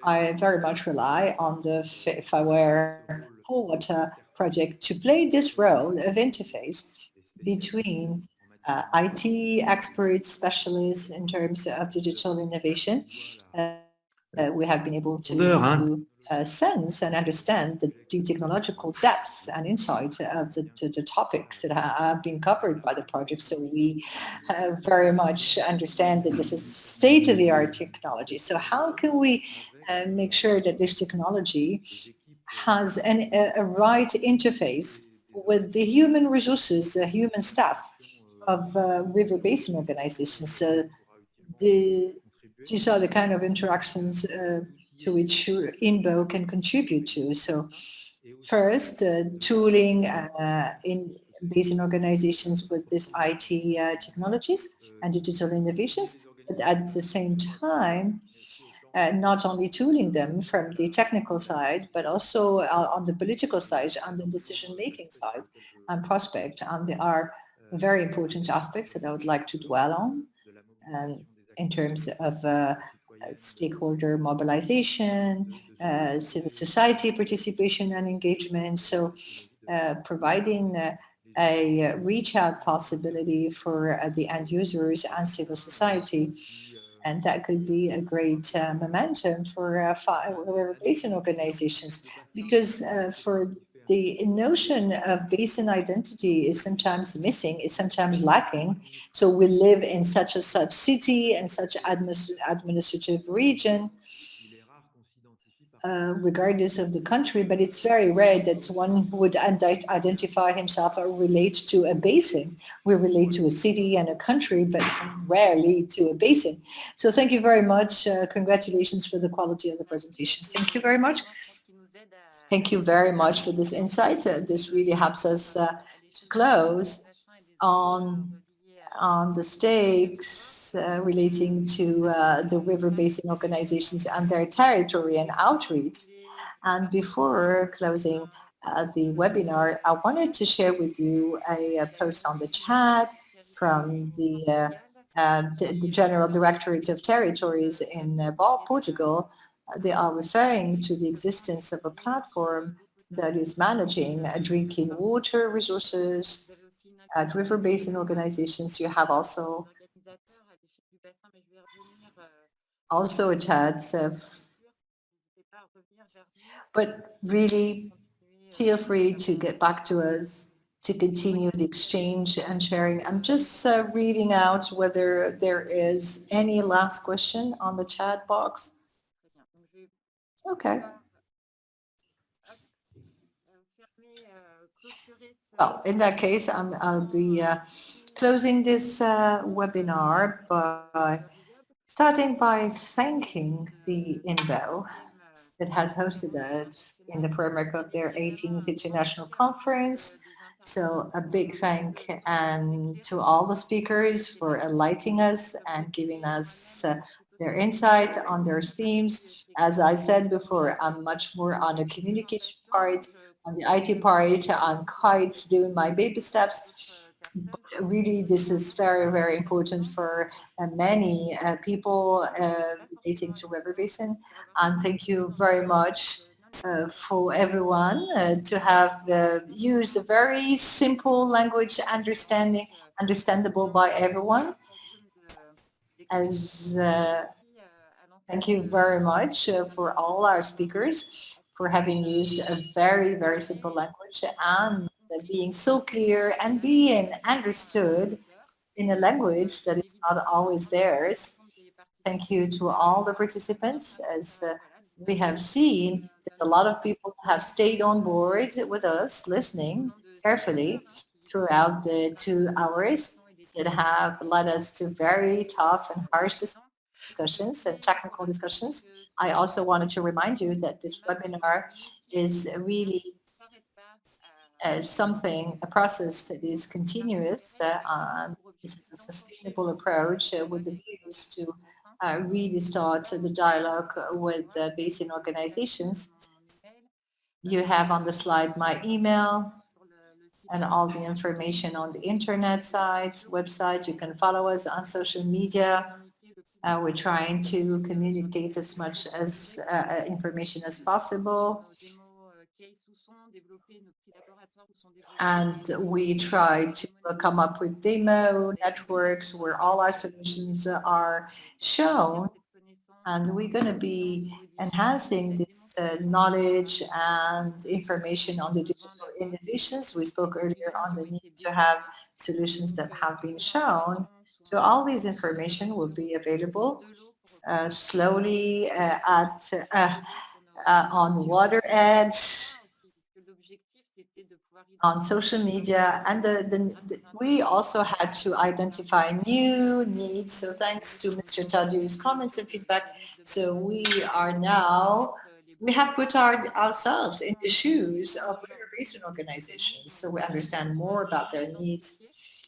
I very much rely on the Fiware4Water project to play this role of interface between IT experts, specialists in terms of digital innovation. We have been able to sense and understand the technological depth and insight of the topics that have been covered by the project. So we very much understand that this is state-of-the-art technology. So how can we make sure that this technology has a right interface with the human resources, the human staff of river basin organizations? So these are the kind of interactions to which INBO can contribute to. So first, tooling in basin organizations with this IT technologies and digital innovations, but at the same time, not only tooling them from the technical side, but also on the political side, on the decision-making side and prospect. And there are very important aspects that I would like to dwell on in terms of stakeholder mobilization, civil society participation and engagement. So providing a reach out possibility for the end users and civil society. And that could be a great momentum for river basin organizations, because for the notion of basin identity is sometimes missing, is sometimes lacking. So we live in such city and such administrative region, regardless of the country, but it's very rare that one would identify himself or relate to a basin. We relate to a city and a country, but rarely to a basin. So thank you very much. Congratulations for the quality of the presentations. Thank you very much. Thank you very much for this insight. This really helps us to close on the stakes relating to the river basin organizations and their territory and outreach. And before closing the webinar, I wanted to share with you a post on the chat from the General Directorate of Territories in Portugal. They are referring to the existence of a platform that is managing drinking water resources at river basin organizations. You have also a chat, but really feel free to get back to us to continue the exchange and sharing. I'm just reading out whether there is any last question on the chat box. Okay. Well, in that case, I'll be closing this webinar by starting by thanking the INBO that has hosted us in the framework of their 18th International Conference. So a big thank and to all the speakers for enlightening us and giving us their insights on their themes. As I said before, I'm much more on the communication part, on the IT part. I'm quite doing my baby steps. But really, this is very, very important for many people relating to river basin. And thank you very much for everyone to have used a very simple language understandable by everyone. As thank you very much for all our speakers for having used a very, very simple language and being so clear and being understood in a language that is not always theirs. Thank you to all the participants. As we have seen that a lot of people have stayed on board with us, listening carefully throughout the 2 hours that have led us to very tough and harsh discussions and technical discussions. I also wanted to remind you that this webinar is really a process that is continuous. This is a sustainable approach with the views to really start the dialogue with the basin organizations. You have on the slide my email and all the information on the internet website. You can follow us on social media. We're trying to communicate as much as information as possible. And we try to come up with demo networks where all our solutions are shown. And we're going to be enhancing this knowledge and information on the digital innovations. We spoke earlier on the need to have solutions that have been shown. So all these information will be available slowly on Water Edge, on social media, and we also had to identify new needs. So thanks to Mr. Tardieu's comments and feedback, so we have put ourselves in the shoes of River Basin Organizations, so we understand more about their needs.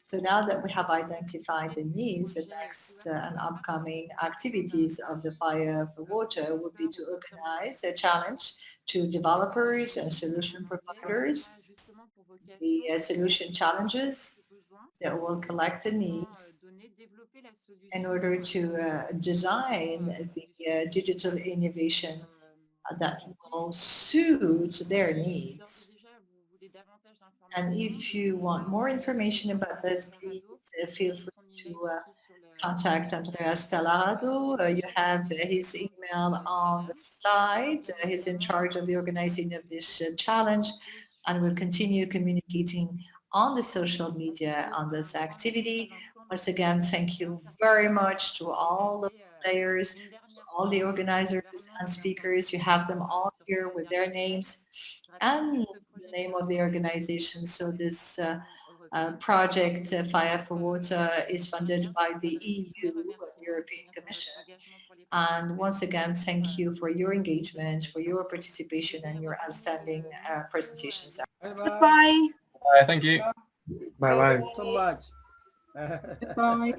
So now that we have identified the needs, the next and upcoming activities of the Fiware4Water would be to organize a challenge to developers and solution providers, the solution challenges that will collect the needs in order to design the digital innovation that will suit their needs. And if you want more information about this, please feel free to contact Andrea Stellardo. You have his email on the slide. He's in charge of the organizing of this challenge, and will continue communicating on the social media on this activity. Once again, thank you very much to all the players, all the organizers and speakers. You have them all here with their names and the name of the organization. So this project, Fiware4Water, is funded by the EU, the European Commission. And once again, thank you for your engagement, for your participation, and your outstanding presentations. Goodbye. Thank you. Bye-bye. So much. Bye.